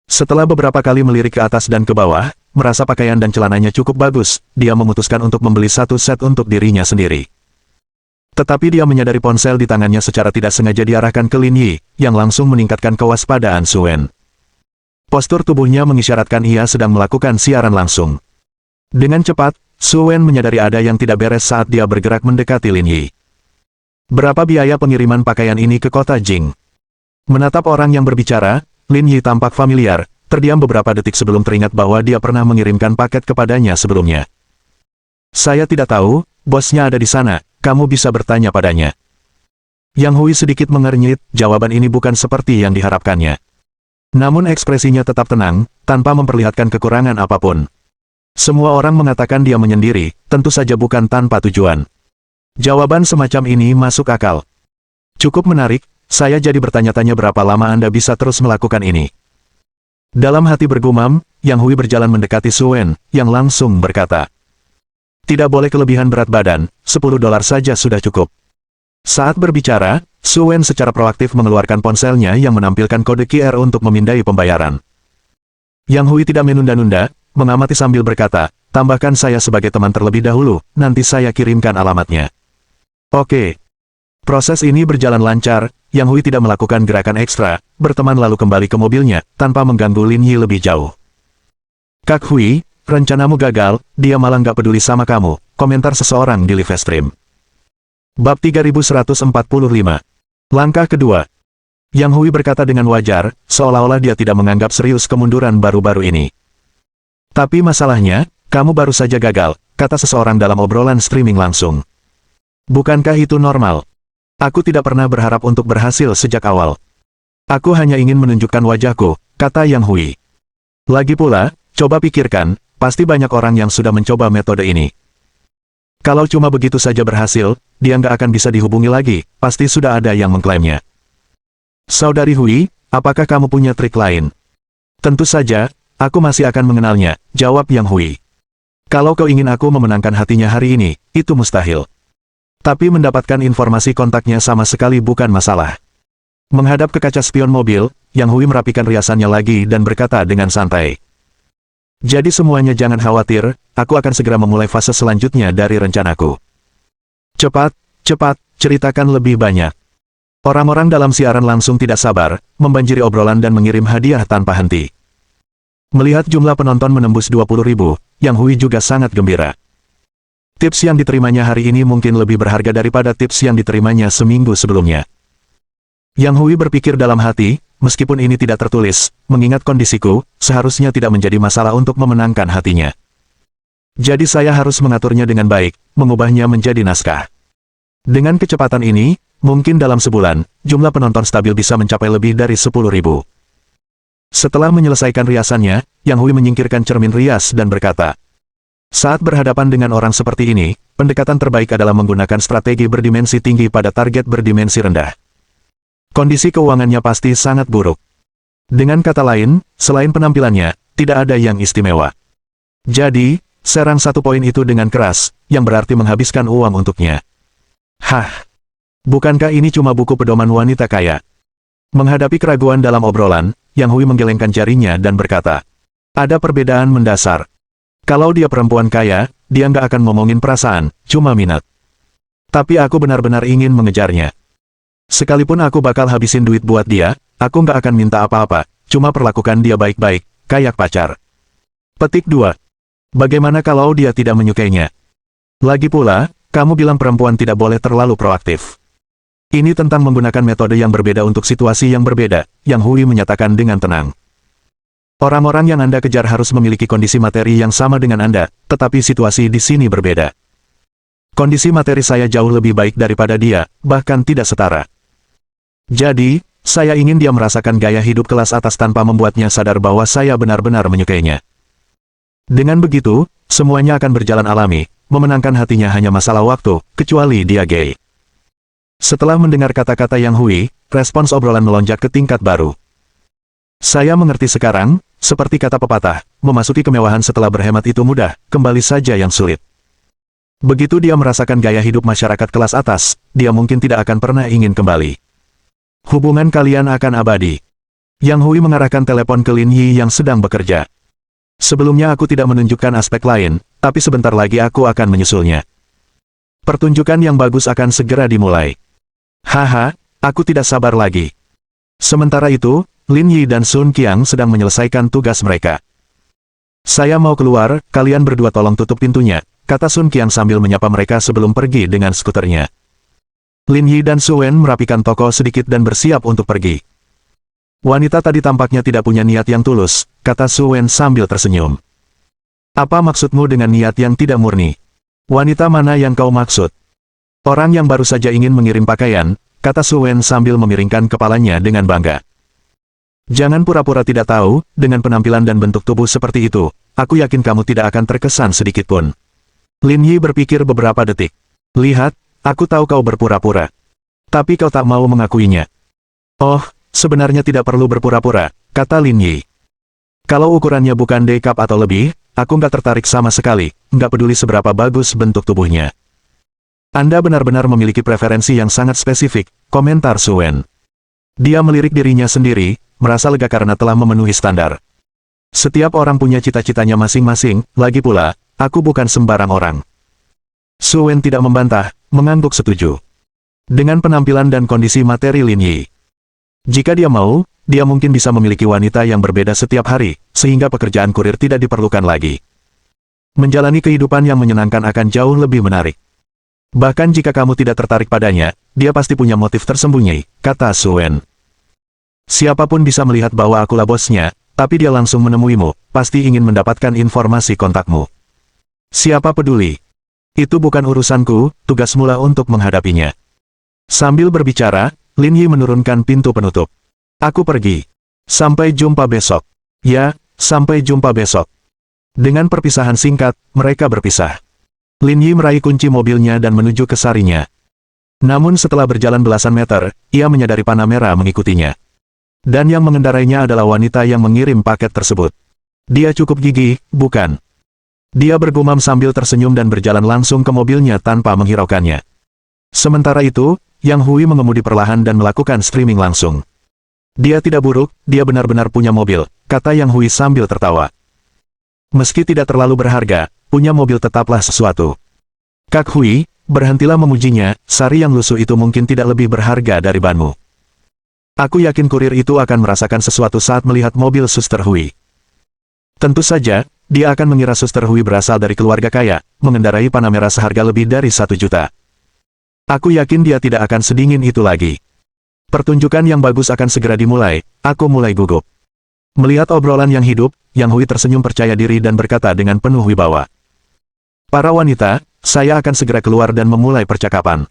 Setelah beberapa kali melirik ke atas dan ke bawah, merasa pakaian dan celananya cukup bagus, dia memutuskan untuk membeli satu set untuk dirinya sendiri. Tetapi dia menyadari ponsel di tangannya secara tidak sengaja diarahkan ke Lin Yi, yang langsung meningkatkan kewaspadaan Su Wen. Postur tubuhnya mengisyaratkan ia sedang melakukan siaran langsung. Dengan cepat, Su Wen menyadari ada yang tidak beres saat dia bergerak mendekati Lin Yi. Berapa biaya pengiriman pakaian ini ke kota Jing? Menatap orang yang berbicara, Lin Yi tampak familiar, terdiam beberapa detik sebelum teringat bahwa dia pernah mengirimkan paket kepadanya sebelumnya. Saya tidak tahu, bosnya ada di sana, kamu bisa bertanya padanya. Yang Hui sedikit mengernyit, jawaban ini bukan seperti yang diharapkannya. Namun ekspresinya tetap tenang, tanpa memperlihatkan kekurangan apapun. Semua orang mengatakan dia menyendiri, tentu saja bukan tanpa tujuan. Jawaban semacam ini masuk akal. Cukup menarik, saya jadi bertanya-tanya berapa lama Anda bisa terus melakukan ini. Dalam hati bergumam, Yang Hui berjalan mendekati Su Wen, yang langsung berkata, "Tidak boleh kelebihan berat badan, $10 saja sudah cukup." Saat berbicara, Su Wen secara proaktif mengeluarkan ponselnya yang menampilkan kode QR untuk memindai pembayaran. Yang Hui tidak menunda-nunda, mengamati sambil berkata, "Tambahkan saya sebagai teman terlebih dahulu, nanti saya kirimkan alamatnya." Oke. Proses ini berjalan lancar, Yang Hui tidak melakukan gerakan ekstra, berteman lalu kembali ke mobilnya, tanpa mengganggu Lin Yi lebih jauh. "Kak Hui, rencanamu gagal, dia malah nggak peduli sama kamu," komentar seseorang di live stream. Bab 3145. Langkah kedua. Yang Hui berkata dengan wajar, seolah-olah dia tidak menganggap serius kemunduran baru-baru ini. "Tapi masalahnya, kamu baru saja gagal," kata seseorang dalam obrolan streaming langsung. "Bukankah itu normal? Aku tidak pernah berharap untuk berhasil sejak awal. Aku hanya ingin menunjukkan wajahku," kata Yang Hui. "Lagi pula, coba pikirkan, pasti banyak orang yang sudah mencoba metode ini. Kalau cuma begitu saja berhasil, dia nggak akan bisa dihubungi lagi, pasti sudah ada yang mengklaimnya. Saudari Hui, apakah kamu punya trik lain?" "Tentu saja, aku masih akan mengenalnya," jawab Yang Hui. "Kalau kau ingin aku memenangkan hatinya hari ini, itu mustahil. Tapi mendapatkan informasi kontaknya sama sekali bukan masalah." Menghadap ke kaca spion mobil, Yang Hui merapikan riasannya lagi dan berkata dengan santai, Jadi semuanya jangan khawatir, aku akan segera memulai fase selanjutnya dari rencanaku. Cepat, cepat, ceritakan lebih banyak. Orang-orang dalam siaran langsung tidak sabar, membanjiri obrolan dan mengirim hadiah tanpa henti. Melihat jumlah penonton menembus 20.000, Yang Hui juga sangat gembira. Tips yang diterimanya hari ini mungkin lebih berharga daripada tips yang diterimanya seminggu sebelumnya. Yang Hui berpikir dalam hati, meskipun ini tidak tertulis, mengingat kondisiku, seharusnya tidak menjadi masalah untuk memenangkan hatinya. Jadi saya harus mengaturnya dengan baik, mengubahnya menjadi naskah. Dengan kecepatan ini, mungkin dalam sebulan, jumlah penonton stabil bisa mencapai lebih dari 10.000. Setelah menyelesaikan riasannya, Yang Hui menyingkirkan cermin rias dan berkata, saat berhadapan dengan orang seperti ini, pendekatan terbaik adalah menggunakan strategi berdimensi tinggi pada target berdimensi rendah. Kondisi keuangannya pasti sangat buruk. Dengan kata lain, selain penampilannya, tidak ada yang istimewa. Jadi, serang satu poin itu dengan keras, yang berarti menghabiskan uang untuknya. Hah! Bukankah ini cuma buku pedoman wanita kaya? Menghadapi keraguan dalam obrolan, Yang Hui menggelengkan jarinya dan berkata, ada perbedaan mendasar. Kalau dia perempuan kaya, dia nggak akan ngomongin perasaan, cuma minat. Tapi aku benar-benar ingin mengejarnya. Sekalipun aku bakal habisin duit buat dia, aku nggak akan minta apa-apa, cuma perlakukan dia baik-baik, kayak pacar. Petik 2. Bagaimana kalau dia tidak menyukainya? Lagi pula, kamu bilang perempuan tidak boleh terlalu proaktif. Ini tentang menggunakan metode yang berbeda untuk situasi yang berbeda, Yang Hui menyatakan dengan tenang. Orang-orang yang Anda kejar harus memiliki kondisi materi yang sama dengan Anda, tetapi situasi di sini berbeda. Kondisi materi saya jauh lebih baik daripada dia, bahkan tidak setara. Jadi, saya ingin dia merasakan gaya hidup kelas atas tanpa membuatnya sadar bahwa saya benar-benar menyukainya. Dengan begitu, semuanya akan berjalan alami, memenangkan hatinya hanya masalah waktu, kecuali dia gay. Setelah mendengar kata-kata Yang Hui, respons obrolan melonjak ke tingkat baru. Saya mengerti sekarang, seperti kata pepatah, memasuki kemewahan setelah berhemat itu mudah, kembali saja yang sulit. Begitu dia merasakan gaya hidup masyarakat kelas atas, dia mungkin tidak akan pernah ingin kembali. Hubungan kalian akan abadi. Yang Hui mengarahkan telepon ke Lin Yi yang sedang bekerja. Sebelumnya aku tidak menunjukkan aspek lain, tapi sebentar lagi aku akan menyusulnya. Pertunjukan yang bagus akan segera dimulai. Haha, aku tidak sabar lagi. Sementara itu, Lin Yi dan Sun Qiang sedang menyelesaikan tugas mereka. Saya mau keluar, kalian berdua tolong tutup pintunya, kata Sun Qiang sambil menyapa mereka sebelum pergi dengan skuternya. Lin Yi dan Su Wen merapikan toko sedikit dan bersiap untuk pergi. Wanita tadi tampaknya tidak punya niat yang tulus, kata Su Wen sambil tersenyum. Apa maksudmu dengan niat yang tidak murni? Wanita mana yang kau maksud? Orang yang baru saja ingin mengirim pakaian, kata Su Wen sambil memiringkan kepalanya dengan bangga. Jangan pura-pura tidak tahu, dengan penampilan dan bentuk tubuh seperti itu, aku yakin kamu tidak akan terkesan sedikitpun. Lin Yi berpikir beberapa detik. Lihat, aku tahu kau berpura-pura. Tapi kau tak mau mengakuinya. Oh, sebenarnya tidak perlu berpura-pura, kata Lin Yi. Kalau ukurannya bukan D cup atau lebih, aku nggak tertarik sama sekali, nggak peduli seberapa bagus bentuk tubuhnya. Anda benar-benar memiliki preferensi yang sangat spesifik, komentar Su Wen. Dia melirik dirinya sendiri, merasa lega karena telah memenuhi standar. Setiap orang punya cita-citanya masing-masing, lagi pula, aku bukan sembarang orang. Su Wen tidak membantah, mengangguk setuju. Dengan penampilan dan kondisi materi Lin Yi. Jika dia mau, dia mungkin bisa memiliki wanita yang berbeda setiap hari, sehingga pekerjaan kurir tidak diperlukan lagi. Menjalani kehidupan yang menyenangkan akan jauh lebih menarik. Bahkan jika kamu tidak tertarik padanya, dia pasti punya motif tersembunyi, kata Su Wen. Siapapun bisa melihat bahwa akulah bosnya, tapi dia langsung menemuimu, pasti ingin mendapatkan informasi kontakmu. Siapa peduli? Itu bukan urusanku, tugasmulah untuk menghadapinya. Sambil berbicara, Lin Yi menurunkan pintu penutup. Aku pergi. Sampai jumpa besok. Ya, sampai jumpa besok. Dengan perpisahan singkat, mereka berpisah. Lin Yi meraih kunci mobilnya dan menuju ke sarinya. Namun setelah berjalan belasan meter, ia menyadari panah merah mengikutinya. Dan yang mengendarainya adalah wanita yang mengirim paket tersebut. Dia cukup gigih, bukan? Dia bergumam sambil tersenyum dan berjalan langsung ke mobilnya tanpa menghiraukannya. Sementara itu, Yang Hui mengemudi perlahan dan melakukan streaming langsung. Dia tidak buruk, dia benar-benar punya mobil, kata Yang Hui sambil tertawa. Meski tidak terlalu berharga, punya mobil tetaplah sesuatu. Kak Hui, berhentilah memujinya, sari yang lusuh itu mungkin tidak lebih berharga dari banmu. Aku yakin kurir itu akan merasakan sesuatu saat melihat mobil Suster Hui. Tentu saja, dia akan mengira Suster Hui berasal dari keluarga kaya, mengendarai Panamera seharga lebih dari 1 juta. Aku yakin dia tidak akan sedingin itu lagi. Pertunjukan yang bagus akan segera dimulai, aku mulai gugup. Melihat obrolan yang hidup, Yang Hui tersenyum percaya diri dan berkata dengan penuh wibawa. Para wanita, saya akan segera keluar dan memulai percakapan.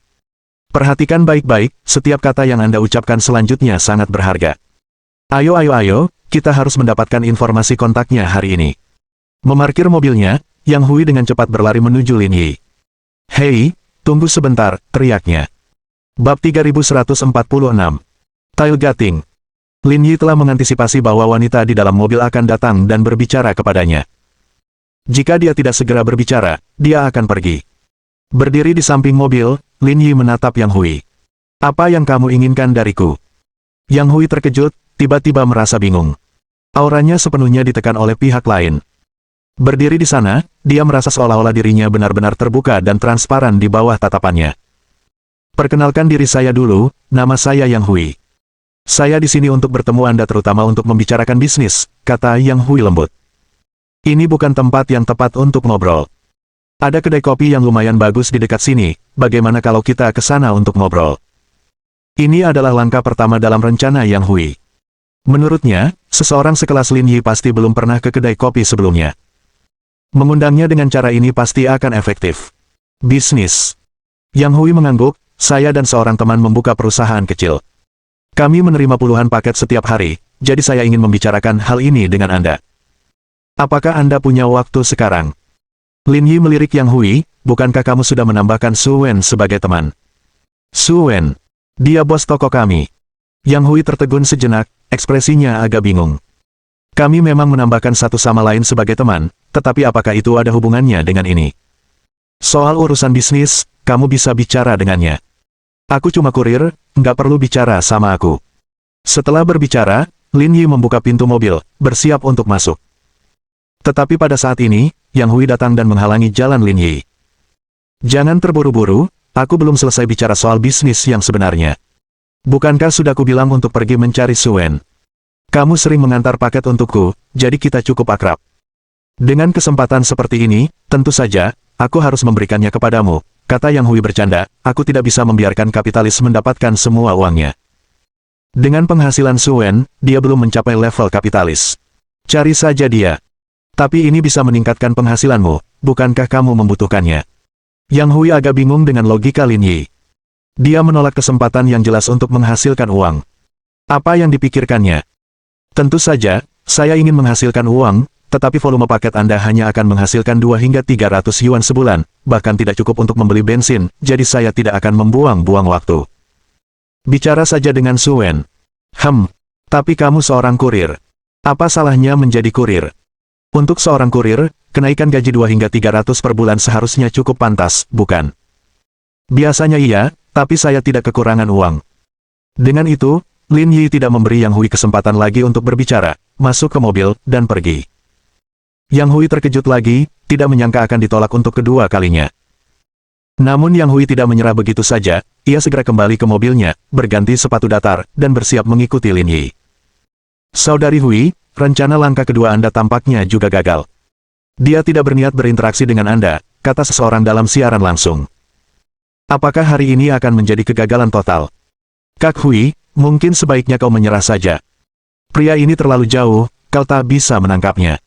Perhatikan baik-baik, setiap kata yang Anda ucapkan selanjutnya sangat berharga. Ayo, kita harus mendapatkan informasi kontaknya hari ini. Memarkir mobilnya, Yang Hui dengan cepat berlari menuju Lin Yi. Hei, tunggu sebentar, teriaknya. Bab 3146. Tailgating. Lin Yi telah mengantisipasi bahwa wanita di dalam mobil akan datang dan berbicara kepadanya. Jika dia tidak segera berbicara, dia akan pergi. Berdiri di samping mobil, Lin Yi menatap Yang Hui. Apa yang kamu inginkan dariku? Yang Hui terkejut, tiba-tiba merasa bingung. Auranya sepenuhnya ditekan oleh pihak lain. Berdiri di sana, dia merasa seolah-olah dirinya benar-benar terbuka dan transparan di bawah tatapannya. Perkenalkan diri saya dulu, nama saya Yang Hui. Saya di sini untuk bertemu Anda terutama untuk membicarakan bisnis, kata Yang Hui lembut. Ini bukan tempat yang tepat untuk ngobrol. Ada kedai kopi yang lumayan bagus di dekat sini, bagaimana kalau kita ke sana untuk ngobrol? Ini adalah langkah pertama dalam rencana Yang Hui. Menurutnya, seseorang sekelas Lin Yi pasti belum pernah ke kedai kopi sebelumnya. Mengundangnya dengan cara ini pasti akan efektif. Bisnis. Yang Hui mengangguk, saya dan seorang teman membuka perusahaan kecil. Kami menerima puluhan paket setiap hari, jadi saya ingin membicarakan hal ini dengan Anda. Apakah Anda punya waktu sekarang? Lin Yi melirik Yang Hui, bukankah kamu sudah menambahkan Su Wen sebagai teman? Su Wen. Dia bos toko kami. Yang Hui tertegun sejenak, ekspresinya agak bingung. Kami memang menambahkan satu sama lain sebagai teman, tetapi apakah itu ada hubungannya dengan ini? Soal urusan bisnis, kamu bisa bicara dengannya. Aku cuma kurir, nggak perlu bicara sama aku. Setelah berbicara, Lin Yi membuka pintu mobil, bersiap untuk masuk. Tetapi pada saat ini, Yang Hui datang dan menghalangi jalan Lin Yi. Jangan terburu-buru, aku belum selesai bicara soal bisnis yang sebenarnya. Bukankah sudah kubilang untuk pergi mencari Su Wen? Kamu sering mengantar paket untukku, jadi kita cukup akrab. Dengan kesempatan seperti ini, tentu saja, aku harus memberikannya kepadamu, kata Yang Hui bercanda, aku tidak bisa membiarkan kapitalis mendapatkan semua uangnya. Dengan penghasilan Su Wen, dia belum mencapai level kapitalis. Cari saja dia. Tapi ini bisa meningkatkan penghasilanmu, bukankah kamu membutuhkannya? Yang Hui agak bingung dengan logika Lin Yi. Dia menolak kesempatan yang jelas untuk menghasilkan uang. Apa yang dipikirkannya? Tentu saja, saya ingin menghasilkan uang, tetapi volume paket Anda hanya akan menghasilkan 2 hingga 300 yuan sebulan, bahkan tidak cukup untuk membeli bensin, jadi saya tidak akan membuang-buang waktu. Bicara saja dengan Su Wen. Tapi kamu seorang kurir. Apa salahnya menjadi kurir? Untuk seorang kurir, kenaikan gaji 2 hingga 300 per bulan seharusnya cukup pantas, bukan? Biasanya iya, tapi saya tidak kekurangan uang. Dengan itu, Lin Yi tidak memberi Yang Hui kesempatan lagi untuk berbicara, masuk ke mobil, dan pergi. Yang Hui terkejut lagi, tidak menyangka akan ditolak untuk kedua kalinya. Namun Yang Hui tidak menyerah begitu saja, ia segera kembali ke mobilnya, berganti sepatu datar, dan bersiap mengikuti Lin Yi. Saudari Hui, rencana langkah kedua Anda tampaknya juga gagal. Dia tidak berniat berinteraksi dengan Anda, kata seseorang dalam siaran langsung. Apakah hari ini akan menjadi kegagalan total? Kak Hui, mungkin sebaiknya kau menyerah saja. Pria ini terlalu jauh, kau tak bisa menangkapnya.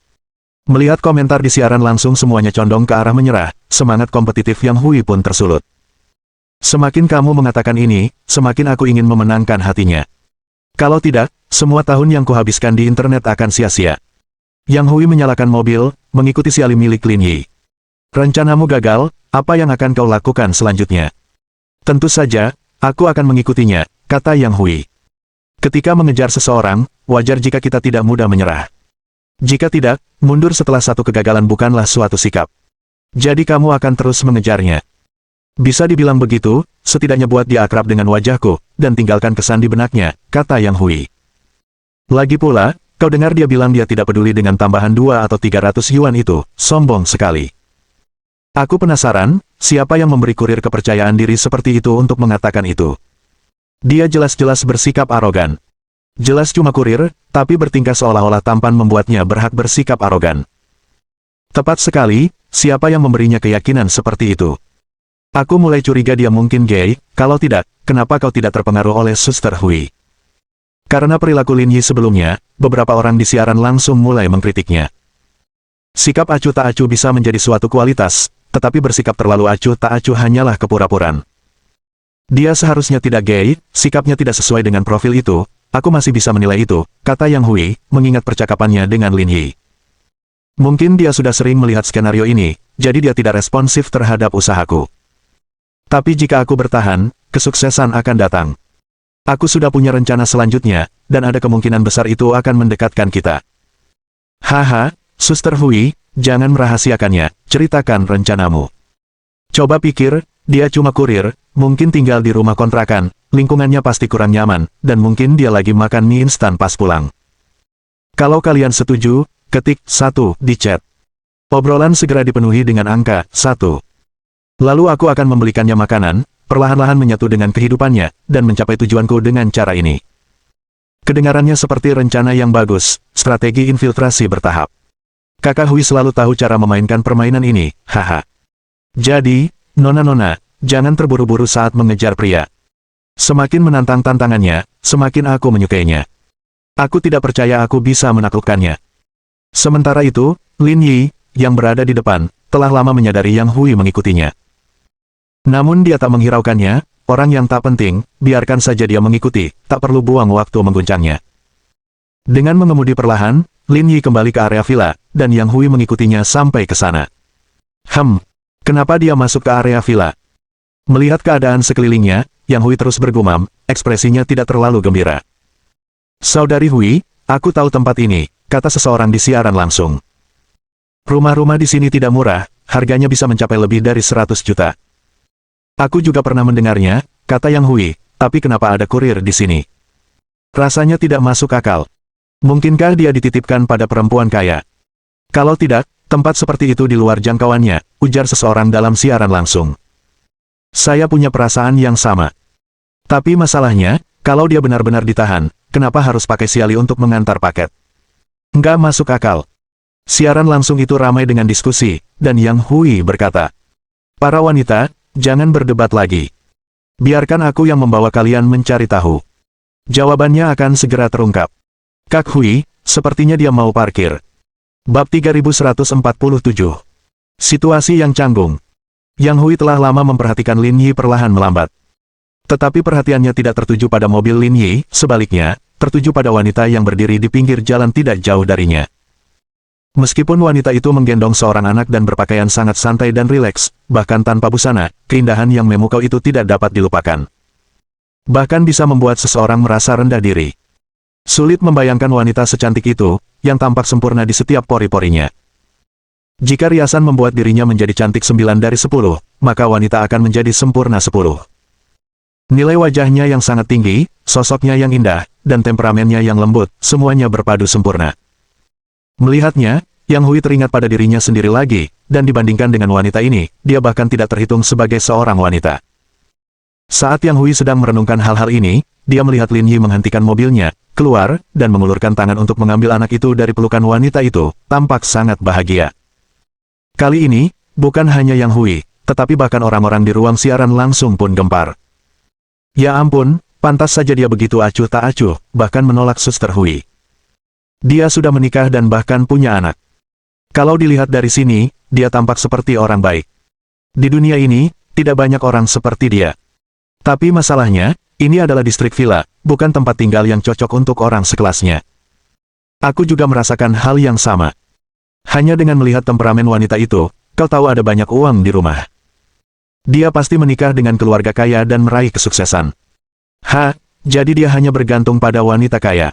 Melihat komentar di siaran langsung semuanya condong ke arah menyerah, semangat kompetitif Yang Hui pun tersulut. Semakin kamu mengatakan ini, semakin aku ingin memenangkan hatinya. Kalau tidak, semua tahun yang kuhabiskan di internet akan sia-sia. Yang Hui menyalakan mobil, mengikuti si alim milik Lin Yi. Rencanamu gagal, apa yang akan kau lakukan selanjutnya? Tentu saja, aku akan mengikutinya, kata Yang Hui. Ketika mengejar seseorang, wajar jika kita tidak mudah menyerah. Jika tidak, mundur setelah satu kegagalan bukanlah suatu sikap. Jadi kamu akan terus mengejarnya. Bisa dibilang begitu, setidaknya buat dia akrab dengan wajahku, dan tinggalkan kesan di benaknya, kata Yang Hui. Lagi pula, kau dengar dia bilang dia tidak peduli dengan tambahan 2 atau 300 yuan itu, sombong sekali. Aku penasaran, siapa yang memberi kurir kepercayaan diri seperti itu untuk mengatakan itu? Dia jelas-jelas bersikap arogan. Jelas cuma kurir, tapi bertingkah seolah-olah tampan membuatnya berhak bersikap arogan. Tepat sekali, siapa yang memberinya keyakinan seperti itu? Aku mulai curiga dia mungkin gay, kalau tidak, kenapa kau tidak terpengaruh oleh Suster Hui? Karena perilaku Lin Yi sebelumnya, beberapa orang di siaran langsung mulai mengkritiknya. Sikap acuh tak acuh bisa menjadi suatu kualitas, tetapi bersikap terlalu acuh tak acuh hanyalah kepura-puraan. Dia seharusnya tidak gay, sikapnya tidak sesuai dengan profil itu, aku masih bisa menilai itu, kata Yang Hui, mengingat percakapannya dengan Lin Yi. Mungkin dia sudah sering melihat skenario ini, jadi dia tidak responsif terhadap usahaku. Tapi jika aku bertahan, kesuksesan akan datang. Aku sudah punya rencana selanjutnya, dan ada kemungkinan besar itu akan mendekatkan kita. Haha, Suster Hui, jangan merahasiakannya, ceritakan rencanamu. Coba pikir, dia cuma kurir, mungkin tinggal di rumah kontrakan, lingkungannya pasti kurang nyaman, dan mungkin dia lagi makan mie instan pas pulang. Kalau kalian setuju, ketik 1 di chat. Obrolan segera dipenuhi dengan angka 1. Lalu aku akan membelikannya makanan, perlahan-lahan menyatu dengan kehidupannya, dan mencapai tujuanku dengan cara ini. Kedengarannya seperti rencana yang bagus, strategi infiltrasi bertahap. Kakak Hui selalu tahu cara memainkan permainan ini, haha. Jadi, Nona-nona, jangan terburu-buru saat mengejar pria. Semakin menantang tantangannya, semakin aku menyukainya. Aku tidak percaya aku bisa menaklukkannya. Sementara itu, Lin Yi, yang berada di depan, telah lama menyadari Yang Hui mengikutinya. Namun dia tak menghiraukannya, orang yang tak penting, biarkan saja dia mengikuti, tak perlu buang waktu mengguncangnya. Dengan mengemudi perlahan, Lin Yi kembali ke area villa, dan Yang Hui mengikutinya sampai ke sana. Kenapa dia masuk ke area villa? Melihat keadaan sekelilingnya, Yang Hui terus bergumam, ekspresinya tidak terlalu gembira. Saudari Hui, aku tahu tempat ini, kata seseorang di siaran langsung. Rumah-rumah di sini tidak murah, harganya bisa mencapai lebih dari 100 juta. Aku juga pernah mendengarnya, kata Yang Hui, tapi kenapa ada kurir di sini? Rasanya tidak masuk akal. Mungkinkah dia dititipkan pada perempuan kaya? Kalau tidak, tempat seperti itu di luar jangkauannya, ujar seseorang dalam siaran langsung. Saya punya perasaan yang sama. Tapi masalahnya, kalau dia benar-benar ditahan, kenapa harus pakai siali untuk mengantar paket? Nggak masuk akal. Siaran langsung itu ramai dengan diskusi, dan Yang Hui berkata, para wanita, jangan berdebat lagi. Biarkan aku yang membawa kalian mencari tahu. Jawabannya akan segera terungkap. Kak Hui, sepertinya dia mau parkir. Bab 3147. Situasi yang canggung. Yang Hui telah lama memperhatikan Lin Yi perlahan melambat. Tetapi perhatiannya tidak tertuju pada mobil Lin Yi, sebaliknya, tertuju pada wanita yang berdiri di pinggir jalan tidak jauh darinya. Meskipun wanita itu menggendong seorang anak dan berpakaian sangat santai dan rileks, bahkan tanpa busana, keindahan yang memukau itu tidak dapat dilupakan. Bahkan bisa membuat seseorang merasa rendah diri. Sulit membayangkan wanita secantik itu, yang tampak sempurna di setiap pori-porinya. Jika riasan membuat dirinya menjadi cantik 9 dari 10, maka wanita akan menjadi sempurna 10. Nilai wajahnya yang sangat tinggi, sosoknya yang indah, dan temperamennya yang lembut, semuanya berpadu sempurna. Melihatnya, Yang Hui teringat pada dirinya sendiri lagi, dan dibandingkan dengan wanita ini, dia bahkan tidak terhitung sebagai seorang wanita. Saat Yang Hui sedang merenungkan hal-hal ini, dia melihat Lin Yi menghentikan mobilnya, keluar, dan mengulurkan tangan untuk mengambil anak itu dari pelukan wanita itu, tampak sangat bahagia. Kali ini, bukan hanya Yang Hui, tetapi bahkan orang-orang di ruang siaran langsung pun gempar. Ya ampun, pantas saja dia begitu acuh tak acuh, bahkan menolak Suster Hui. Dia sudah menikah dan bahkan punya anak. Kalau dilihat dari sini, dia tampak seperti orang baik. Di dunia ini, tidak banyak orang seperti dia. Tapi masalahnya, ini adalah distrik villa, bukan tempat tinggal yang cocok untuk orang sekelasnya. Aku juga merasakan hal yang sama. Hanya dengan melihat temperamen wanita itu, kau tahu ada banyak uang di rumah. Dia pasti menikah dengan keluarga kaya dan meraih kesuksesan. Jadi dia hanya bergantung pada wanita kaya.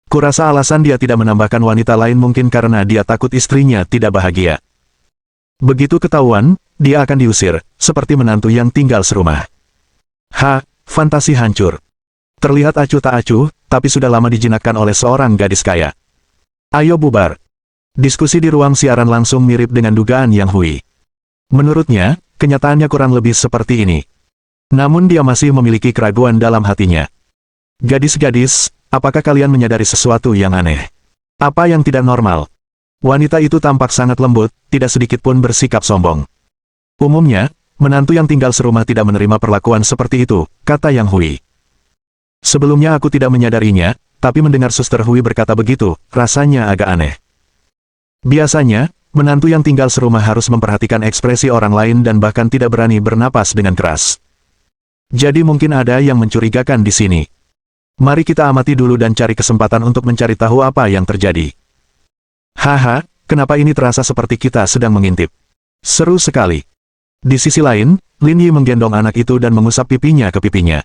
Kurasa alasan dia tidak menambahkan wanita lain mungkin karena dia takut istrinya tidak bahagia. Begitu ketahuan, dia akan diusir, seperti menantu yang tinggal serumah. Fantasi hancur. Terlihat acuh tak acuh, tapi sudah lama dijinakkan oleh seorang gadis kaya. Ayo bubar. Diskusi di ruang siaran langsung mirip dengan dugaan Yang Hui. Menurutnya, kenyataannya kurang lebih seperti ini. Namun dia masih memiliki keraguan dalam hatinya. Gadis-gadis, apakah kalian menyadari sesuatu yang aneh? Apa yang tidak normal? Wanita itu tampak sangat lembut, tidak sedikit pun bersikap sombong. Umumnya, menantu yang tinggal serumah tidak menerima perlakuan seperti itu, kata Yang Hui. Sebelumnya aku tidak menyadarinya, tapi mendengar Suster Hui berkata begitu, rasanya agak aneh. Biasanya, menantu yang tinggal serumah harus memperhatikan ekspresi orang lain dan bahkan tidak berani bernapas dengan keras. Jadi mungkin ada yang mencurigakan di sini. Mari kita amati dulu dan cari kesempatan untuk mencari tahu apa yang terjadi. Haha, kenapa ini terasa seperti kita sedang mengintip? Seru sekali. Di sisi lain, Lin Yi menggendong anak itu dan mengusap pipinya ke pipinya.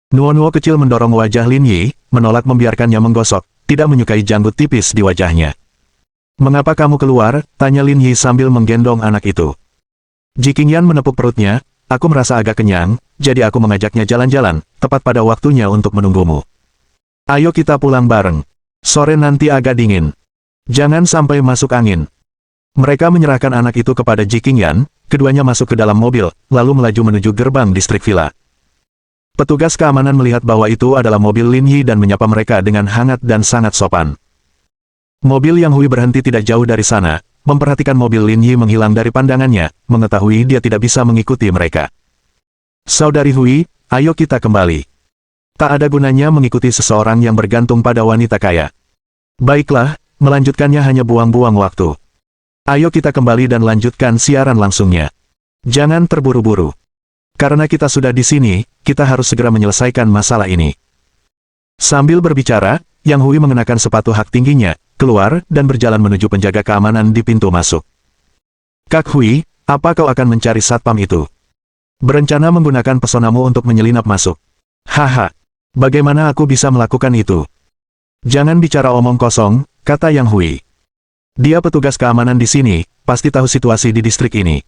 Nuo-nuo kecil mendorong wajah Lin Yi, menolak membiarkannya menggosok, tidak menyukai janggut tipis di wajahnya. Mengapa kamu keluar? Tanya Lin Yi sambil menggendong anak itu. Ji Qingyan menepuk perutnya, aku merasa agak kenyang, jadi aku mengajaknya jalan-jalan, tepat pada waktunya untuk menunggumu. Ayo kita pulang bareng. Sore nanti agak dingin. Jangan sampai masuk angin. Mereka menyerahkan anak itu kepada Ji Qingyan, keduanya masuk ke dalam mobil, lalu melaju menuju gerbang distrik villa. Petugas keamanan melihat bahwa itu adalah mobil Lin Yi dan menyapa mereka dengan hangat dan sangat sopan. Mobil Yang Hui berhenti tidak jauh dari sana, memperhatikan mobil Lin Yi menghilang dari pandangannya, mengetahui dia tidak bisa mengikuti mereka. Saudari Hui, ayo kita kembali. Tak ada gunanya mengikuti seseorang yang bergantung pada wanita kaya. Baiklah, melanjutkannya hanya buang-buang waktu. Ayo kita kembali dan lanjutkan siaran langsungnya. Jangan terburu-buru. Karena kita sudah di sini, kita harus segera menyelesaikan masalah ini. Sambil berbicara, Yang Hui mengenakan sepatu hak tingginya, keluar, dan berjalan menuju penjaga keamanan di pintu masuk. Kak Hui, apa kau akan mencari satpam itu? Berencana menggunakan pesonamu untuk menyelinap masuk. Haha, bagaimana aku bisa melakukan itu? Jangan bicara omong kosong, kata Yang Hui. Dia petugas keamanan di sini, pasti tahu situasi di distrik ini.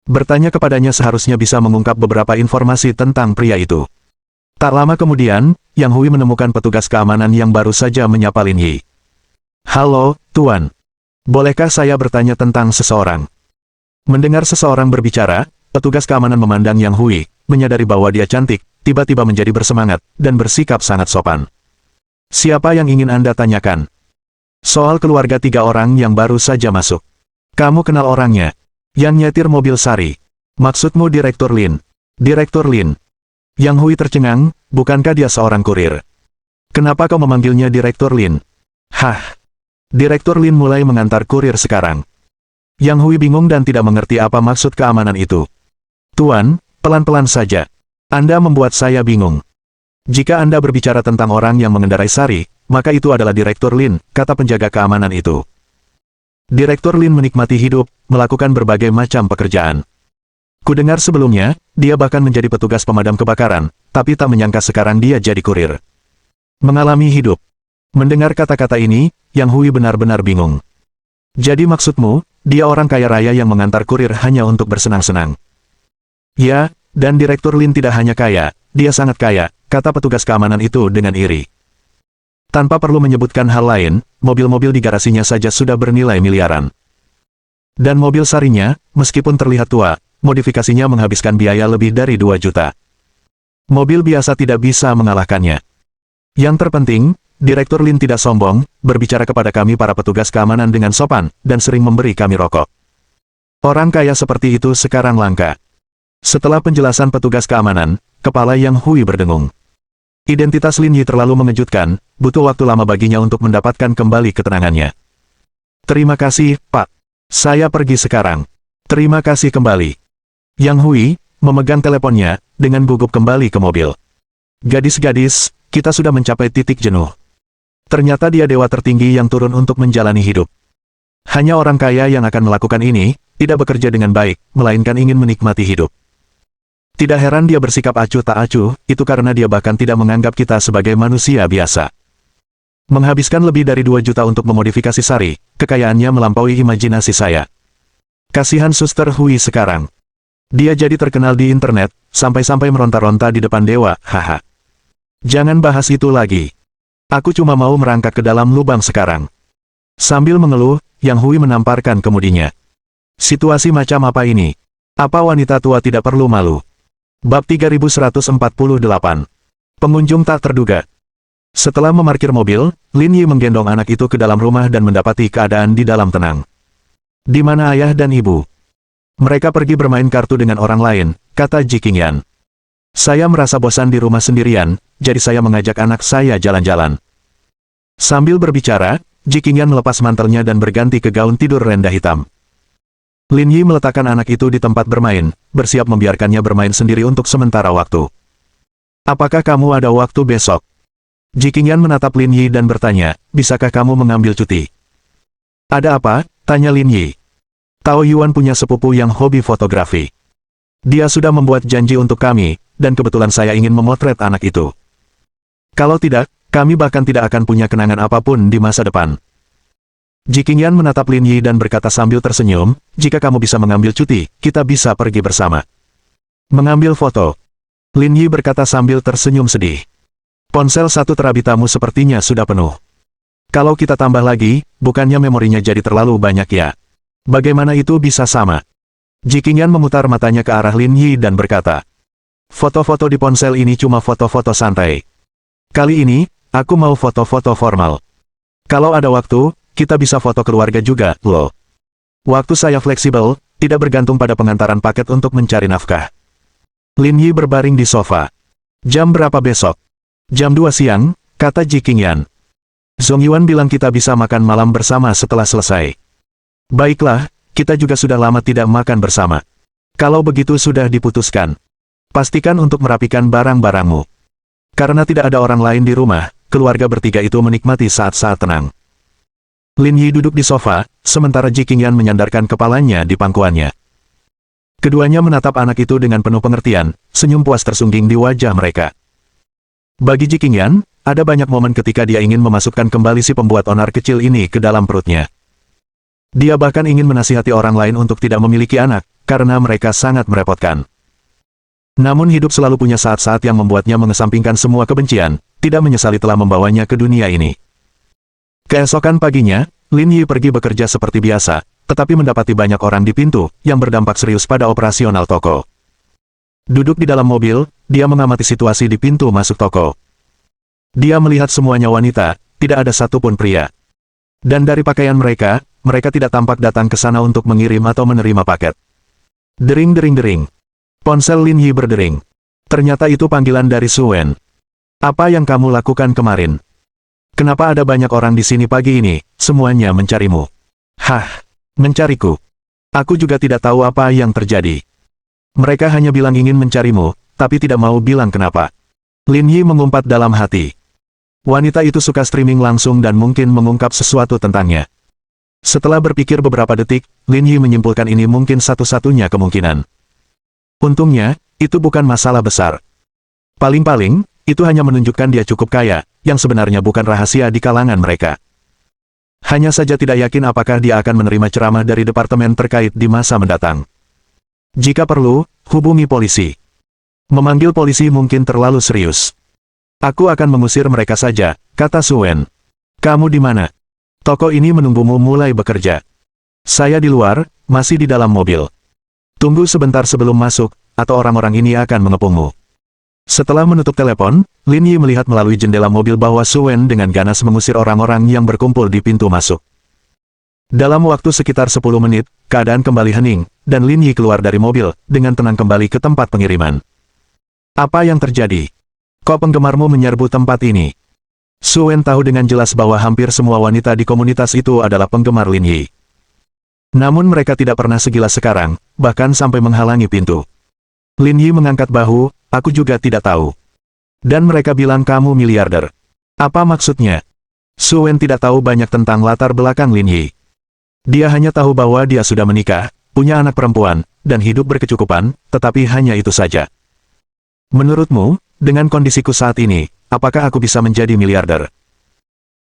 Bertanya kepadanya seharusnya bisa mengungkap beberapa informasi tentang pria itu. Tak lama kemudian, Yang Hui menemukan petugas keamanan yang baru saja menyapa Lin Yi. Halo, Tuan. Bolehkah saya bertanya tentang seseorang? Mendengar seseorang berbicara, petugas keamanan memandang Yang Hui, menyadari bahwa dia cantik, tiba-tiba menjadi bersemangat, dan bersikap sangat sopan. Siapa yang ingin Anda tanyakan? Soal keluarga 3 orang yang baru saja masuk. Kamu kenal orangnya? Yang nyetir mobil Sari. Maksudmu Direktur Lin? Direktur Lin. Yang Hui tercengang, bukankah dia seorang kurir? Kenapa kau memanggilnya Direktur Lin? Hah? Direktur Lin mulai mengantar kurir sekarang. Yang Hui bingung dan tidak mengerti apa maksud keamanan itu. Tuan, pelan-pelan saja. Anda membuat saya bingung. Jika Anda berbicara tentang orang yang mengendarai Sari, maka itu adalah Direktur Lin, kata penjaga keamanan itu. Direktur Lin menikmati hidup, melakukan berbagai macam pekerjaan. Kudengar sebelumnya, dia bahkan menjadi petugas pemadam kebakaran, tapi tak menyangka sekarang dia jadi kurir. Mengalami hidup. Mendengar kata-kata ini, Yang Hui benar-benar bingung. Jadi maksudmu, dia orang kaya raya yang mengantar kurir hanya untuk bersenang-senang? Ya, dan Direktur Lin tidak hanya kaya, dia sangat kaya, kata petugas keamanan itu dengan iri. Tanpa perlu menyebutkan hal lain, mobil-mobil di garasinya saja sudah bernilai miliaran. Dan mobil Sarinya, meskipun terlihat tua, modifikasinya menghabiskan biaya lebih dari 2 juta. Mobil biasa tidak bisa mengalahkannya. Yang terpenting, Direktur Lin tidak sombong, berbicara kepada kami para petugas keamanan dengan sopan, dan sering memberi kami rokok. Orang kaya seperti itu sekarang langka. Setelah penjelasan petugas keamanan, kepala Yang Hui berdengung. Identitas Lin Yi terlalu mengejutkan, butuh waktu lama baginya untuk mendapatkan kembali ketenangannya. Terima kasih, Pak. Saya pergi sekarang. Terima kasih kembali. Yang Hui, memegang teleponnya, dengan gugup kembali ke mobil. Gadis-gadis, kita sudah mencapai titik jenuh. Ternyata dia dewa tertinggi yang turun untuk menjalani hidup. Hanya orang kaya yang akan melakukan ini, tidak bekerja dengan baik, melainkan ingin menikmati hidup. Tidak heran dia bersikap acuh tak acuh, itu karena dia bahkan tidak menganggap kita sebagai manusia biasa. Menghabiskan lebih dari 2 juta untuk memodifikasi Sari, kekayaannya melampaui imajinasi saya. Kasihan Suster Hui sekarang. Dia jadi terkenal di internet, sampai-sampai meronta-ronta di depan dewa, haha. Jangan bahas itu lagi. Aku cuma mau merangkak ke dalam lubang sekarang. Sambil mengeluh, Yang Hui menamparkan kemudinya. Situasi macam apa ini? Apa wanita tua tidak perlu malu? Bab 3148. Pengunjung tak terduga. Setelah memarkir mobil, Lin Yi menggendong anak itu ke dalam rumah dan mendapati keadaan di dalam tenang. Di mana ayah dan ibu? Mereka pergi bermain kartu dengan orang lain, kata Ji Qingyan. Saya merasa bosan di rumah sendirian, jadi saya mengajak anak saya jalan-jalan. Sambil berbicara, Ji Qingyan melepas mantelnya dan berganti ke gaun tidur rendah hitam. Lin Yi meletakkan anak itu di tempat bermain, bersiap membiarkannya bermain sendiri untuk sementara waktu. Apakah kamu ada waktu besok? Ji Qingyan menatap Lin Yi dan bertanya, bisakah kamu mengambil cuti? Ada apa? Tanya Lin Yi. Tao Yuan punya sepupu yang hobi fotografi. Dia sudah membuat janji untuk kami, dan kebetulan saya ingin memotret anak itu. Kalau tidak, kami bahkan tidak akan punya kenangan apapun di masa depan. Ji Qingyan menatap Lin Yi dan berkata sambil tersenyum, jika kamu bisa mengambil cuti, kita bisa pergi bersama. Mengambil foto. Lin Yi berkata sambil tersenyum sedih. Ponsel satu terabitamu sepertinya sudah penuh. Kalau kita tambah lagi, bukannya memorinya jadi terlalu banyak ya? Bagaimana itu bisa sama? Ji Qingyan memutar matanya ke arah Lin Yi dan berkata, foto-foto di ponsel ini cuma foto-foto santai. Kali ini, aku mau foto-foto formal. Kalau ada waktu, kita bisa foto keluarga juga, loh. Waktu saya fleksibel, tidak bergantung pada pengantaran paket untuk mencari nafkah. Lin Yi berbaring di sofa. Jam berapa besok? Jam 2 siang, kata Ji Qingyan. Zhong Yuan bilang kita bisa makan malam bersama setelah selesai. Baiklah, kita juga sudah lama tidak makan bersama. Kalau begitu sudah diputuskan. Pastikan untuk merapikan barang-barangmu. Karena tidak ada orang lain di rumah, keluarga bertiga itu menikmati saat-saat tenang. Lin Yi duduk di sofa, sementara Ji Qingyan menyandarkan kepalanya di pangkuannya. Keduanya menatap anak itu dengan penuh pengertian, senyum puas tersungging di wajah mereka. Bagi Ji Qingyan, ada banyak momen ketika dia ingin memasukkan kembali si pembuat onar kecil ini ke dalam perutnya. Dia bahkan ingin menasihati orang lain untuk tidak memiliki anak, karena mereka sangat merepotkan. Namun hidup selalu punya saat-saat yang membuatnya mengesampingkan semua kebencian, tidak menyesali telah membawanya ke dunia ini. Keesokan paginya, Lin Yi pergi bekerja seperti biasa, tetapi mendapati banyak orang di pintu, yang berdampak serius pada operasional toko. Duduk di dalam mobil, dia mengamati situasi di pintu masuk toko. Dia melihat semuanya wanita, tidak ada satupun pria. Dan dari pakaian mereka tidak tampak datang ke sana untuk mengirim atau menerima paket. Dering-dering-dering. Ponsel Lin Yi berdering. Ternyata itu panggilan dari Su Wen. Apa yang kamu lakukan kemarin? Kenapa ada banyak orang di sini pagi ini, semuanya mencarimu? Hah, mencariku? Aku juga tidak tahu apa yang terjadi. Mereka hanya bilang ingin mencarimu, tapi tidak mau bilang kenapa. Lin Yi mengumpat dalam hati. Wanita itu suka streaming langsung dan mungkin mengungkap sesuatu tentangnya. Setelah berpikir beberapa detik, Lin Yi menyimpulkan ini mungkin satu-satunya kemungkinan. Untungnya, itu bukan masalah besar. Paling-paling, itu hanya menunjukkan dia cukup kaya, yang sebenarnya bukan rahasia di kalangan mereka. Hanya saja tidak yakin apakah dia akan menerima ceramah dari departemen terkait di masa mendatang. Jika perlu, hubungi polisi. Memanggil polisi mungkin terlalu serius. Aku akan mengusir mereka saja, kata Su Wen. Kamu di mana? Toko ini menunggumu mulai bekerja. Saya di luar, masih di dalam mobil. Tunggu sebentar sebelum masuk, atau orang-orang ini akan mengepungmu. Setelah menutup telepon, Lin Yi melihat melalui jendela mobil bahwa Su Wen dengan ganas mengusir orang-orang yang berkumpul di pintu masuk. Dalam waktu sekitar 10 menit, keadaan kembali hening, dan Lin Yi keluar dari mobil, dengan tenang kembali ke tempat pengiriman. Apa yang terjadi? Kok penggemarmu menyerbu tempat ini? Su Wen tahu dengan jelas bahwa hampir semua wanita di komunitas itu adalah penggemar Lin Yi. Namun mereka tidak pernah segila sekarang, bahkan sampai menghalangi pintu. Lin Yi mengangkat bahu, aku juga tidak tahu. Dan mereka bilang kamu miliarder. Apa maksudnya? Su Wen tidak tahu banyak tentang latar belakang Lin Yi. Dia hanya tahu bahwa dia sudah menikah, punya anak perempuan, dan hidup berkecukupan, tetapi hanya itu saja. Menurutmu, dengan kondisiku saat ini, apakah aku bisa menjadi miliarder?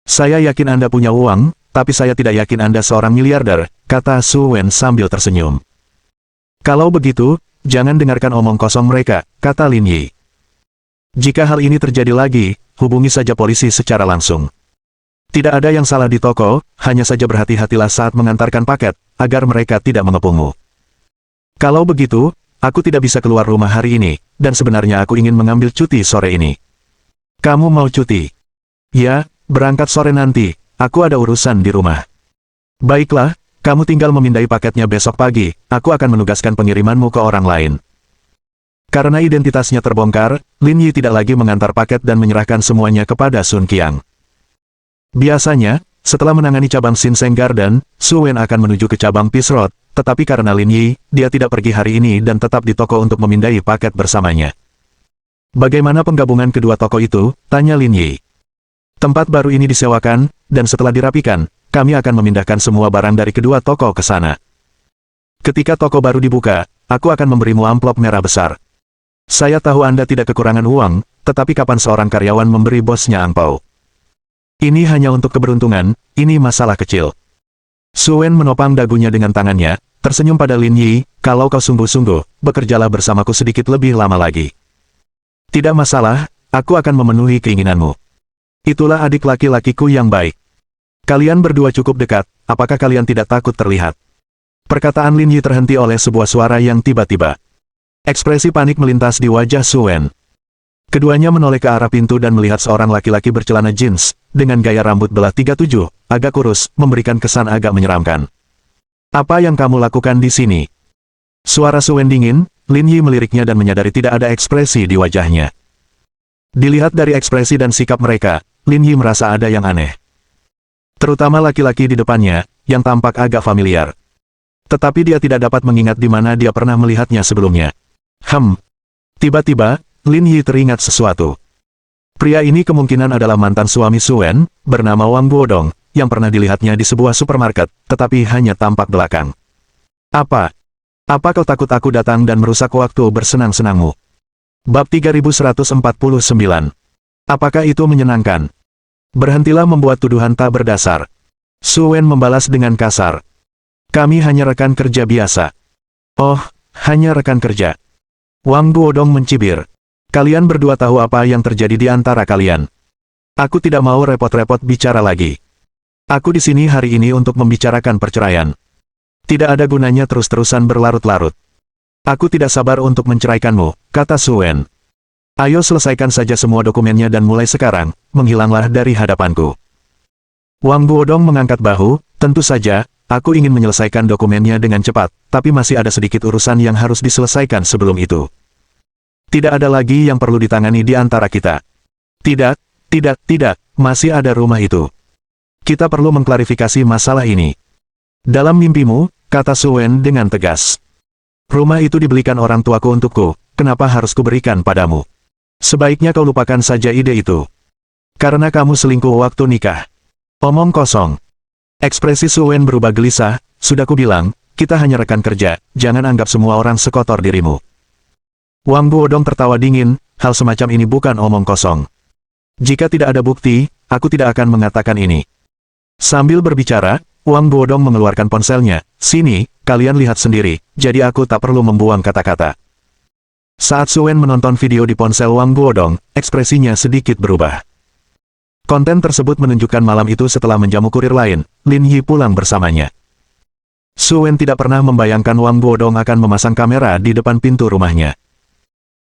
Saya yakin Anda punya uang, tapi saya tidak yakin Anda seorang miliarder, kata Su Wen sambil tersenyum. Kalau begitu, jangan dengarkan omong kosong mereka, kata Lin Yi. Jika hal ini terjadi lagi, hubungi saja polisi secara langsung. Tidak ada yang salah di toko, hanya saja berhati-hatilah saat mengantarkan paket, agar mereka tidak mengepungmu. Kalau begitu, aku tidak bisa keluar rumah hari ini, dan sebenarnya aku ingin mengambil cuti sore ini. Kamu mau cuti? Ya, berangkat sore nanti, aku ada urusan di rumah. Baiklah, kamu tinggal memindai paketnya besok pagi, aku akan menugaskan pengirimanmu ke orang lain. Karena identitasnya terbongkar, Lin Yi tidak lagi mengantar paket dan menyerahkan semuanya kepada Sun Qiang. Biasanya, setelah menangani cabang Shinseng Garden, Su Wen akan menuju ke cabang Peace Road, tetapi karena Lin Yi, dia tidak pergi hari ini dan tetap di toko untuk memindai paket bersamanya. Bagaimana penggabungan kedua toko itu? Tanya Lin Yi. Tempat baru ini disewakan, dan setelah dirapikan, kami akan memindahkan semua barang dari kedua toko ke sana. Ketika toko baru dibuka, aku akan memberimu amplop merah besar. Saya tahu Anda tidak kekurangan uang, tetapi kapan seorang karyawan memberi bosnya angpau? Ini hanya untuk keberuntungan, ini masalah kecil. Su Wen menopang dagunya dengan tangannya, tersenyum pada Lin Yi, kalau kau sungguh-sungguh, bekerjalah bersamaku sedikit lebih lama lagi. Tidak masalah, aku akan memenuhi keinginanmu. Itulah adik laki-lakiku yang baik. Kalian berdua cukup dekat, apakah kalian tidak takut terlihat? Perkataan Lin Yi terhenti oleh sebuah suara yang tiba-tiba. Ekspresi panik melintas di wajah Su Wen. Keduanya menoleh ke arah pintu dan melihat seorang laki-laki bercelana jeans, dengan gaya rambut belah 37, agak kurus, memberikan kesan agak menyeramkan. Apa yang kamu lakukan di sini? Suara Su Wen dingin, Lin Yi meliriknya dan menyadari tidak ada ekspresi di wajahnya. Dilihat dari ekspresi dan sikap mereka, Lin Yi merasa ada yang aneh. Terutama laki-laki di depannya, yang tampak agak familiar. Tetapi dia tidak dapat mengingat di mana dia pernah melihatnya sebelumnya. Tiba-tiba, Lin Yi teringat sesuatu. Pria ini kemungkinan adalah mantan suami Su Wen, bernama Wang Guodong, yang pernah dilihatnya di sebuah supermarket, tetapi hanya tampak belakang. Apa kau takut aku datang dan merusak waktu bersenang-senangmu? Bab 3149. Apakah itu menyenangkan? Berhentilah membuat tuduhan tak berdasar. Su Wen membalas dengan kasar. Kami hanya rekan kerja biasa. Oh, hanya rekan kerja. Wang Guodong mencibir. Kalian berdua tahu apa yang terjadi di antara kalian. Aku tidak mau repot-repot bicara lagi. Aku di sini hari ini untuk membicarakan perceraian. Tidak ada gunanya terus-terusan berlarut-larut. Aku tidak sabar untuk menceraikanmu, kata Su Wen. Ayo selesaikan saja semua dokumennya dan mulai sekarang, menghilanglah dari hadapanku. Wang Guodong mengangkat bahu, tentu saja, aku ingin menyelesaikan dokumennya dengan cepat, tapi masih ada sedikit urusan yang harus diselesaikan sebelum itu. Tidak ada lagi yang perlu ditangani di antara kita. Tidak, masih ada rumah itu. Kita perlu mengklarifikasi masalah ini. Dalam mimpimu, kata Su Wen dengan tegas. Rumah itu dibelikan orang tuaku untukku, kenapa harus kuberikan padamu? Sebaiknya kau lupakan saja ide itu. Karena kamu selingkuh waktu nikah. Omong kosong. Ekspresi Su Wen berubah gelisah, sudah kubilang, kita hanya rekan kerja, jangan anggap semua orang sekotor dirimu. Wang Guodong tertawa dingin, hal semacam ini bukan omong kosong. Jika tidak ada bukti, aku tidak akan mengatakan ini. Sambil berbicara, Wang Guodong mengeluarkan ponselnya, sini, kalian lihat sendiri, jadi aku tak perlu membuang kata-kata. Saat Su Wen menonton video di ponsel Wang Guodong, ekspresinya sedikit berubah. Konten tersebut menunjukkan malam itu setelah menjamu kurir lain, Lin Yi pulang bersamanya. Su Wen tidak pernah membayangkan Wang Guodong akan memasang kamera di depan pintu rumahnya.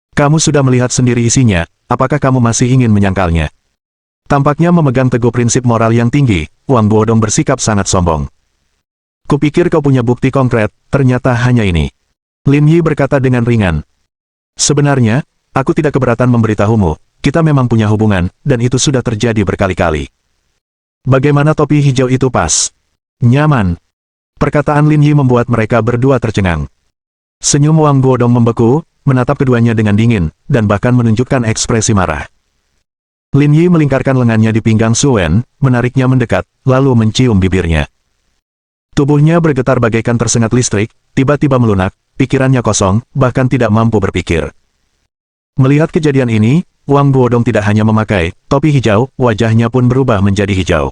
Kamu sudah melihat sendiri isinya, apakah kamu masih ingin menyangkalnya? Tampaknya memegang teguh prinsip moral yang tinggi, Wang Guodong bersikap sangat sombong. Kupikir kau punya bukti konkret, ternyata hanya ini. Lin Yi berkata dengan ringan. Sebenarnya, aku tidak keberatan memberitahumu, kita memang punya hubungan, dan itu sudah terjadi berkali-kali. Bagaimana topi hijau itu pas? Nyaman. Perkataan Lin Yi membuat mereka berdua tercengang. Senyum Wang Guodong membeku, menatap keduanya dengan dingin, dan bahkan menunjukkan ekspresi marah. Lin Yi melingkarkan lengannya di pinggang Su Wen, menariknya mendekat, lalu mencium bibirnya. Tubuhnya bergetar bagaikan tersengat listrik, tiba-tiba melunak, pikirannya kosong, bahkan tidak mampu berpikir. Melihat kejadian ini, Wang Guodong tidak hanya memakai topi hijau, wajahnya pun berubah menjadi hijau.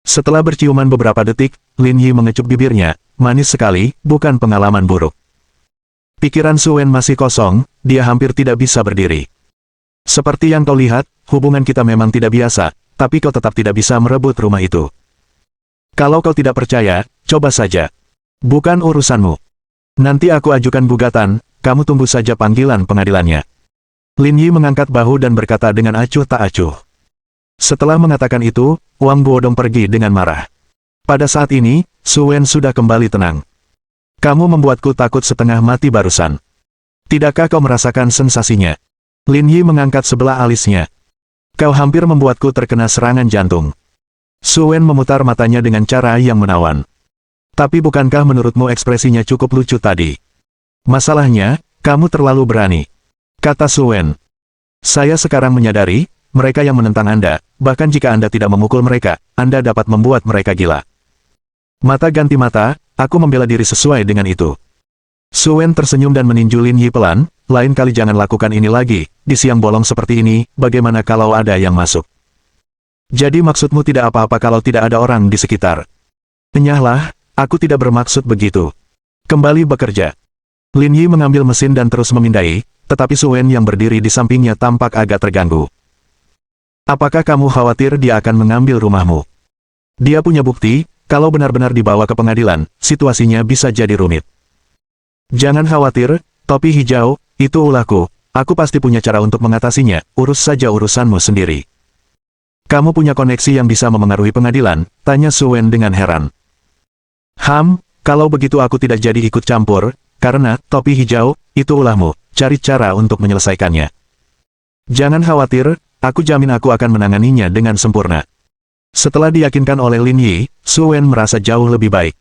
Setelah berciuman beberapa detik, Lin Yi mengecup bibirnya, manis sekali, bukan pengalaman buruk. Pikiran Su Wen masih kosong, dia hampir tidak bisa berdiri. Seperti yang kau lihat, hubungan kita memang tidak biasa, tapi kau tetap tidak bisa merebut rumah itu. Kalau kau tidak percaya, coba saja. Bukan urusanmu. Nanti aku ajukan gugatan, kamu tunggu saja panggilan pengadilannya. Lin Yi mengangkat bahu dan berkata dengan acuh tak acuh. Setelah mengatakan itu, Wang Buodong pergi dengan marah. Pada saat ini, Su Wen sudah kembali tenang. Kamu membuatku takut setengah mati barusan. Tidakkah kau merasakan sensasinya? Lin Yi mengangkat sebelah alisnya. Kau hampir membuatku terkena serangan jantung. Su Wen memutar matanya dengan cara yang menawan. Tapi bukankah menurutmu ekspresinya cukup lucu tadi? Masalahnya, kamu terlalu berani. Kata Su Wen. Saya sekarang menyadari, mereka yang menentang Anda, bahkan jika Anda tidak memukul mereka, Anda dapat membuat mereka gila. Mata ganti mata, aku membela diri sesuai dengan itu. Su Wen tersenyum dan meninju Lin Yi pelan, lain kali jangan lakukan ini lagi, di siang bolong seperti ini, bagaimana kalau ada yang masuk? Jadi maksudmu tidak apa-apa kalau tidak ada orang di sekitar? Enyahlah, aku tidak bermaksud begitu. Kembali bekerja. Lin Yi mengambil mesin dan terus memindai, tetapi Su Wen yang berdiri di sampingnya tampak agak terganggu. Apakah kamu khawatir dia akan mengambil rumahmu? Dia punya bukti, kalau benar-benar dibawa ke pengadilan, situasinya bisa jadi rumit. Jangan khawatir, topi hijau, itu ulahku, aku pasti punya cara untuk mengatasinya, urus saja urusanmu sendiri. Kamu punya koneksi yang bisa memengaruhi pengadilan, tanya Su Wen dengan heran. Kalau begitu aku tidak jadi ikut campur, karena, topi hijau, itu ulahmu, cari cara untuk menyelesaikannya. Jangan khawatir, aku jamin aku akan menanganinya dengan sempurna. Setelah diyakinkan oleh Lin Yi, Su Wen merasa jauh lebih baik.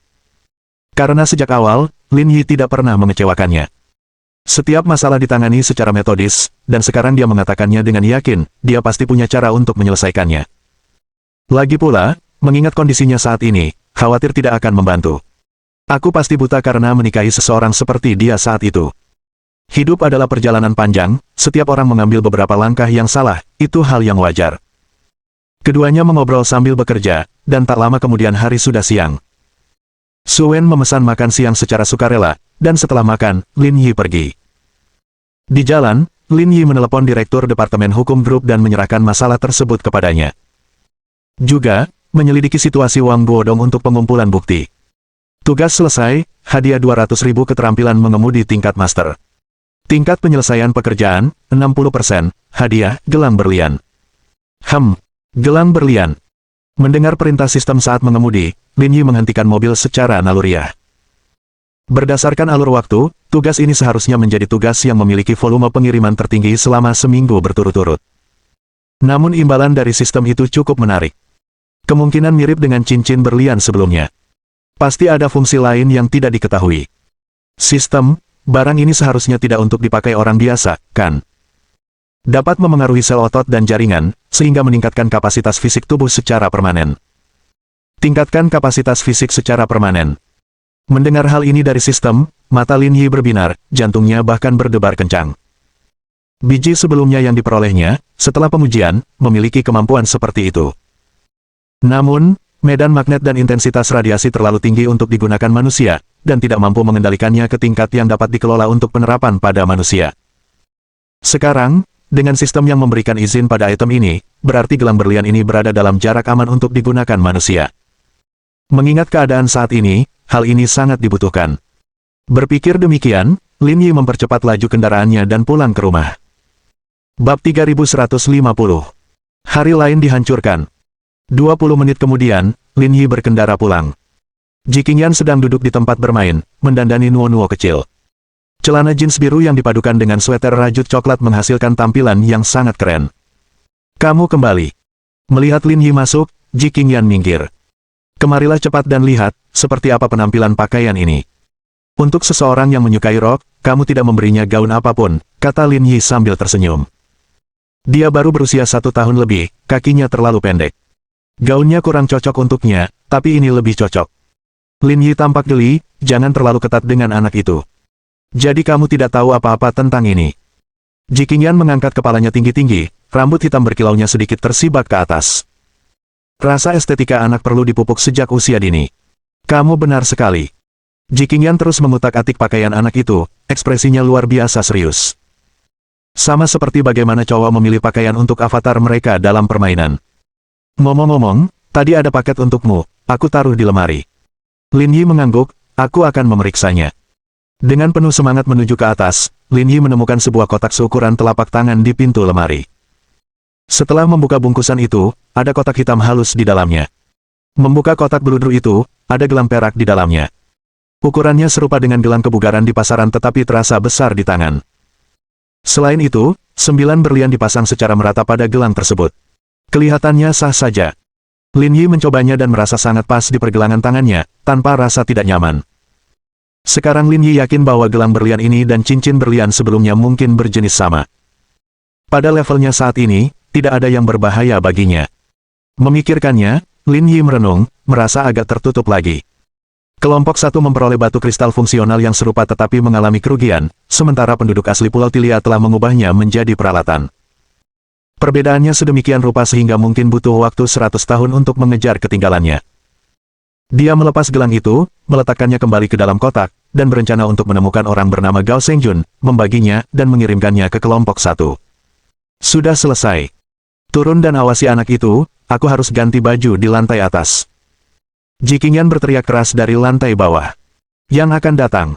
Karena sejak awal, Lin Yi tidak pernah mengecewakannya. Setiap masalah ditangani secara metodis, dan sekarang dia mengatakannya dengan yakin, dia pasti punya cara untuk menyelesaikannya. Lagi pula, mengingat kondisinya saat ini, khawatir tidak akan membantu. Aku pasti buta karena menikahi seseorang seperti dia saat itu. Hidup adalah perjalanan panjang, setiap orang mengambil beberapa langkah yang salah, itu hal yang wajar. Keduanya mengobrol sambil bekerja, dan tak lama kemudian hari sudah siang. Su Wen memesan makan siang secara sukarela, dan setelah makan, Lin Yi pergi. Di jalan, Lin Yi menelepon Direktur Departemen Hukum Grup dan menyerahkan masalah tersebut kepadanya. Juga, menyelidiki situasi Wang Buodong untuk pengumpulan bukti. Tugas selesai, hadiah 200.000 keterampilan mengemudi tingkat master. Tingkat penyelesaian pekerjaan, 60%, hadiah, gelang berlian. Gelang berlian. Mendengar perintah sistem saat mengemudi, Lin Yi menghentikan mobil secara naluriah. Berdasarkan alur waktu, tugas ini seharusnya menjadi tugas yang memiliki volume pengiriman tertinggi selama seminggu berturut-turut. Namun imbalan dari sistem itu cukup menarik. Kemungkinan mirip dengan cincin berlian sebelumnya. Pasti ada fungsi lain yang tidak diketahui. Sistem, barang ini seharusnya tidak untuk dipakai orang biasa, kan? Dapat memengaruhi sel otot dan jaringan, sehingga meningkatkan kapasitas fisik tubuh secara permanen. Tingkatkan kapasitas fisik secara permanen. Mendengar hal ini dari sistem, mata Lin Yi berbinar, jantungnya bahkan berdebar kencang. Biji sebelumnya yang diperolehnya, setelah pengujian, memiliki kemampuan seperti itu. Namun, medan magnet dan intensitas radiasi terlalu tinggi untuk digunakan manusia, dan tidak mampu mengendalikannya ke tingkat yang dapat dikelola untuk penerapan pada manusia. Sekarang, dengan sistem yang memberikan izin pada item ini, berarti gelang berlian ini berada dalam jarak aman untuk digunakan manusia. Mengingat keadaan saat ini, hal ini sangat dibutuhkan. Berpikir demikian, Lin Yi mempercepat laju kendaraannya dan pulang ke rumah. Bab 3150. Hari lain dihancurkan. 20 menit kemudian, Lin Yi berkendara pulang. Ji Qingyan sedang duduk di tempat bermain, mendandani Nuo-Nuo kecil. Celana jeans biru yang dipadukan dengan sweater rajut coklat menghasilkan tampilan yang sangat keren. Kamu kembali. Melihat Lin Yi masuk, Ji Qingyan minggir. Kemarilah cepat dan lihat, seperti apa penampilan pakaian ini. Untuk seseorang yang menyukai rok, kamu tidak memberinya gaun apapun, kata Lin Yi sambil tersenyum. Dia baru berusia 1 tahun lebih, kakinya terlalu pendek. Gaunnya kurang cocok untuknya, tapi ini lebih cocok. Lin Yi tampak geli, jangan terlalu ketat dengan anak itu. Jadi kamu tidak tahu apa-apa tentang ini. Ji Qingyan mengangkat kepalanya tinggi-tinggi, rambut hitam berkilaunya sedikit tersibak ke atas. Rasa estetika anak perlu dipupuk sejak usia dini. Kamu benar sekali. Ji Qingyan terus mengutak-atik pakaian anak itu, ekspresinya luar biasa serius. Sama seperti bagaimana cowok memilih pakaian untuk avatar mereka dalam permainan. Ngomong-ngomong, tadi ada paket untukmu, aku taruh di lemari. Lin Yi mengangguk, aku akan memeriksanya. Dengan penuh semangat menuju ke atas, Lin Yi menemukan sebuah kotak seukuran telapak tangan di pintu lemari. Setelah membuka bungkusan itu, ada kotak hitam halus di dalamnya. Membuka kotak beludru itu, ada gelang perak di dalamnya. Ukurannya serupa dengan gelang kebugaran di pasaran tetapi terasa besar di tangan. Selain itu, 9 berlian dipasang secara merata pada gelang tersebut. Kelihatannya sah saja. Lin Yi mencobanya dan merasa sangat pas di pergelangan tangannya, tanpa rasa tidak nyaman. Sekarang Lin Yi yakin bahwa gelang berlian ini dan cincin berlian sebelumnya mungkin berjenis sama. Pada levelnya saat ini, tidak ada yang berbahaya baginya. Memikirkannya, Lin Yi merenung, merasa agak tertutup lagi. Kelompok 1 memperoleh batu kristal fungsional yang serupa tetapi mengalami kerugian, sementara penduduk asli Pulau Tilia telah mengubahnya menjadi peralatan. Perbedaannya sedemikian rupa sehingga mungkin butuh waktu 100 tahun untuk mengejar ketinggalannya. Dia melepas gelang itu, meletakkannya kembali ke dalam kotak, dan berencana untuk menemukan orang bernama Gao Sengjun, membaginya, dan mengirimkannya ke kelompok 1. Sudah selesai. Turun dan awasi anak itu, aku harus ganti baju di lantai atas. Ji Qingyan berteriak keras dari lantai bawah. Yang akan datang.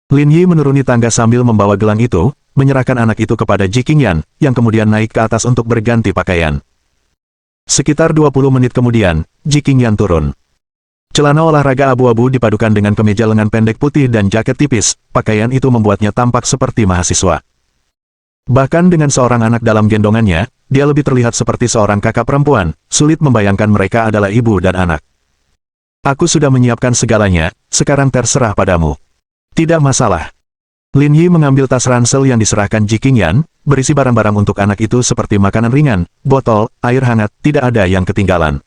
Lin Yi menuruni tangga sambil membawa gelang itu, menyerahkan anak itu kepada Ji Qingyan, yang kemudian naik ke atas untuk berganti pakaian. Sekitar 20 menit kemudian, Ji Qingyan turun. Celana olahraga abu-abu dipadukan dengan kemeja lengan pendek putih dan jaket tipis, pakaian itu membuatnya tampak seperti mahasiswa. Bahkan dengan seorang anak dalam gendongannya, dia lebih terlihat seperti seorang kakak perempuan, sulit membayangkan mereka adalah ibu dan anak. Aku sudah menyiapkan segalanya, sekarang terserah padamu. Tidak masalah. Lin Yi mengambil tas ransel yang diserahkan Ji Qingyan, berisi barang-barang untuk anak itu seperti makanan ringan, botol, air hangat, tidak ada yang ketinggalan.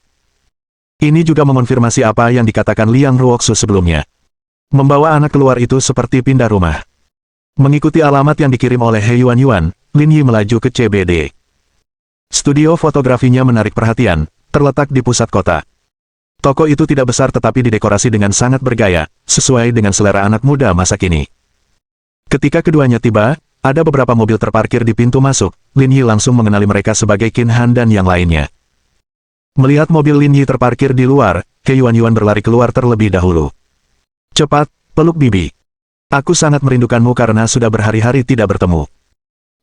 Ini juga mengonfirmasi apa yang dikatakan Liang Ruoxu sebelumnya. Membawa anak keluar itu seperti pindah rumah. Mengikuti alamat yang dikirim oleh He Yuan Yuan, Lin Yi melaju ke CBD. Studio fotografinya menarik perhatian, terletak di pusat kota. Toko itu tidak besar tetapi didekorasi dengan sangat bergaya, sesuai dengan selera anak muda masa kini. Ketika keduanya tiba, ada beberapa mobil terparkir di pintu masuk, Lin Yi langsung mengenali mereka sebagai Qin Han dan yang lainnya. Melihat mobil Lin Yi terparkir di luar, He Yuan Yuan berlari keluar terlebih dahulu. Cepat, peluk bibi. Aku sangat merindukanmu karena sudah berhari-hari tidak bertemu.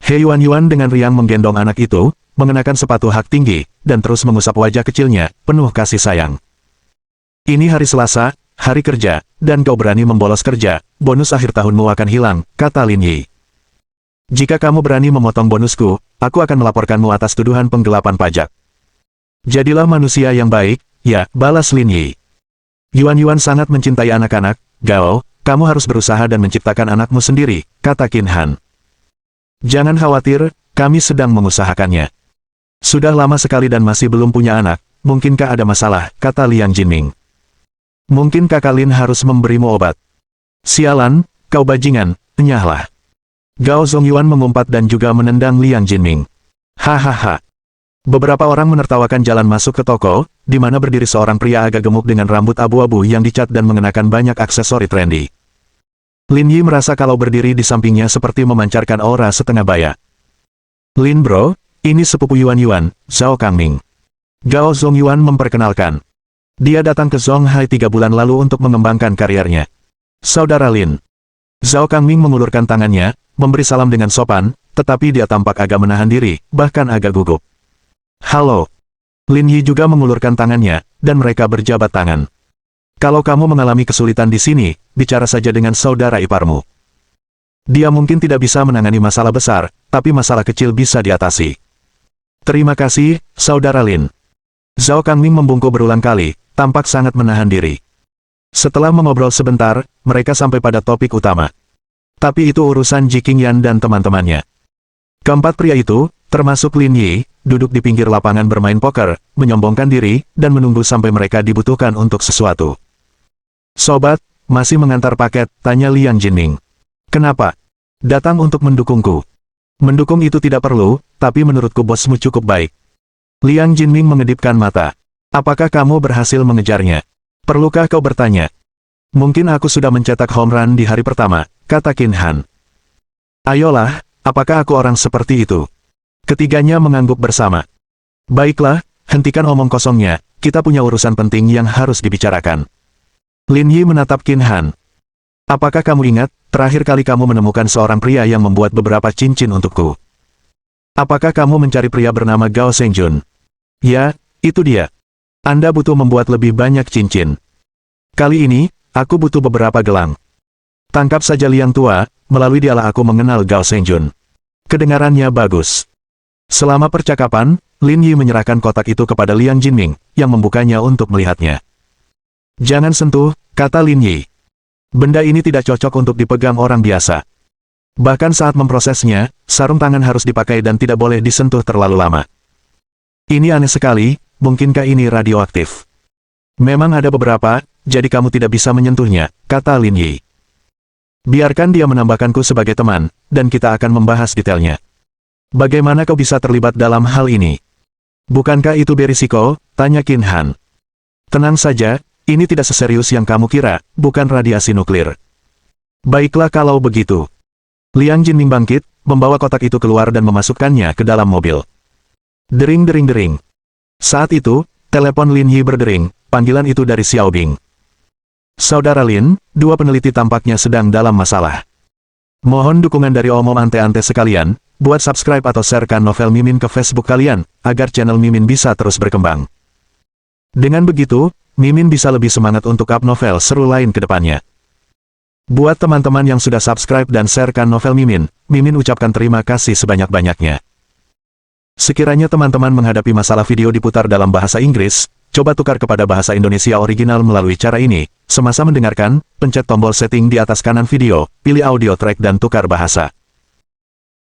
He Yuan Yuan dengan riang menggendong anak itu, mengenakan sepatu hak tinggi, dan terus mengusap wajah kecilnya, penuh kasih sayang. Ini hari Selasa, hari kerja, dan kau berani membolos kerja, bonus akhir tahunmu akan hilang, kata Lin Yi. Jika kamu berani memotong bonusku, aku akan melaporkanmu atas tuduhan penggelapan pajak. Jadilah manusia yang baik, ya, balas Lin Yi. Yuan Yuan sangat mencintai anak-anak, Gao, kamu harus berusaha dan menciptakan anakmu sendiri, kata Qin Han. Jangan khawatir, kami sedang mengusahakannya. Sudah lama sekali dan masih belum punya anak, mungkinkah ada masalah, kata Liang Jinming. Mungkin kakak Lin harus memberimu obat. Sialan, kau bajingan, enyahlah. Gao Zongyuan mengumpat dan juga menendang Liang Jinming. Hahaha. Beberapa orang menertawakan jalan masuk ke toko, di mana berdiri seorang pria agak gemuk dengan rambut abu-abu yang dicat dan mengenakan banyak aksesori trendy. Lin Yi merasa kalau berdiri di sampingnya seperti memancarkan aura setengah baya. Lin bro, ini sepupu Yuan Yuan, Zhao Kangming. Gao Zongyuan memperkenalkan. Dia datang ke Zonghai 3 bulan lalu untuk mengembangkan karirnya. Saudara Lin. Zhao Kangming mengulurkan tangannya, memberi salam dengan sopan, tetapi dia tampak agak menahan diri, bahkan agak gugup. Halo. Lin Yi juga mengulurkan tangannya, dan mereka berjabat tangan. Kalau kamu mengalami kesulitan di sini, bicara saja dengan saudara iparmu. Dia mungkin tidak bisa menangani masalah besar, tapi masalah kecil bisa diatasi. Terima kasih, saudara Lin. Zhao Kangming membungkuk berulang kali, tampak sangat menahan diri. Setelah mengobrol sebentar, mereka sampai pada topik utama. Tapi itu urusan Ji Qingyan dan teman-temannya. Keempat pria itu, termasuk Lin Yi, duduk di pinggir lapangan bermain poker, menyombongkan diri, dan menunggu sampai mereka dibutuhkan untuk sesuatu. Sobat, masih mengantar paket, tanya Liang Jinming. Kenapa? Datang untuk mendukungku. Mendukung itu tidak perlu, tapi menurutku bosmu cukup baik. Liang Jinming mengedipkan mata. Apakah kamu berhasil mengejarnya? Perlukah kau bertanya? Mungkin aku sudah mencetak home run di hari pertama, kata Qin Han. Ayolah, Apakah aku orang seperti itu? Ketiganya mengangguk bersama. Baiklah, hentikan omong kosongnya, kita punya urusan penting yang harus dibicarakan. Lin Yi menatap Qin Han. Apakah kamu ingat, terakhir kali kamu menemukan seorang pria yang membuat beberapa cincin untukku? Apakah kamu mencari pria bernama Gao Shengjun? Ya, itu dia. Anda butuh membuat lebih banyak cincin. Kali ini, aku butuh beberapa gelang. Tangkap saja Liang Tua, melalui dialah aku mengenal Gao Shengjun. Kedengarannya bagus. Selama percakapan, Lin Yi menyerahkan kotak itu kepada Liang Jinming, yang membukanya untuk melihatnya. Jangan sentuh, kata Lin Yi. Benda ini tidak cocok untuk dipegang orang biasa. Bahkan saat memprosesnya, sarung tangan harus dipakai dan tidak boleh disentuh terlalu lama. Ini aneh sekali, mungkinkah ini radioaktif? Memang ada beberapa, jadi kamu tidak bisa menyentuhnya, kata Lin Yi. Biarkan dia menambahkanku sebagai teman, dan kita akan membahas detailnya. Bagaimana kau bisa terlibat dalam hal ini? Bukankah itu berisiko? Tanya Qin Han. Tenang saja, ini tidak seserius yang kamu kira, bukan radiasi nuklir. Baiklah kalau begitu. Liang Jinming bangkit, membawa kotak itu keluar dan memasukkannya ke dalam mobil. Dering dering dering. Saat itu, telepon Lin Yi berdering, panggilan itu dari Xiao Bing. Saudara Lin, dua peneliti tampaknya sedang dalam masalah. Mohon dukungan dari omom ante-ante sekalian, buat subscribe atau sharekan novel Mimin ke Facebook kalian, agar channel Mimin bisa terus berkembang. Dengan begitu, Mimin bisa lebih semangat untuk up novel seru lain ke depannya. Buat teman-teman yang sudah subscribe dan sharekan novel Mimin, Mimin ucapkan terima kasih sebanyak-banyaknya. Sekiranya teman-teman menghadapi masalah video diputar dalam bahasa Inggris, coba tukar kepada bahasa Indonesia original melalui cara ini. Semasa mendengarkan, pencet tombol setting di atas kanan video, pilih audio track dan tukar bahasa.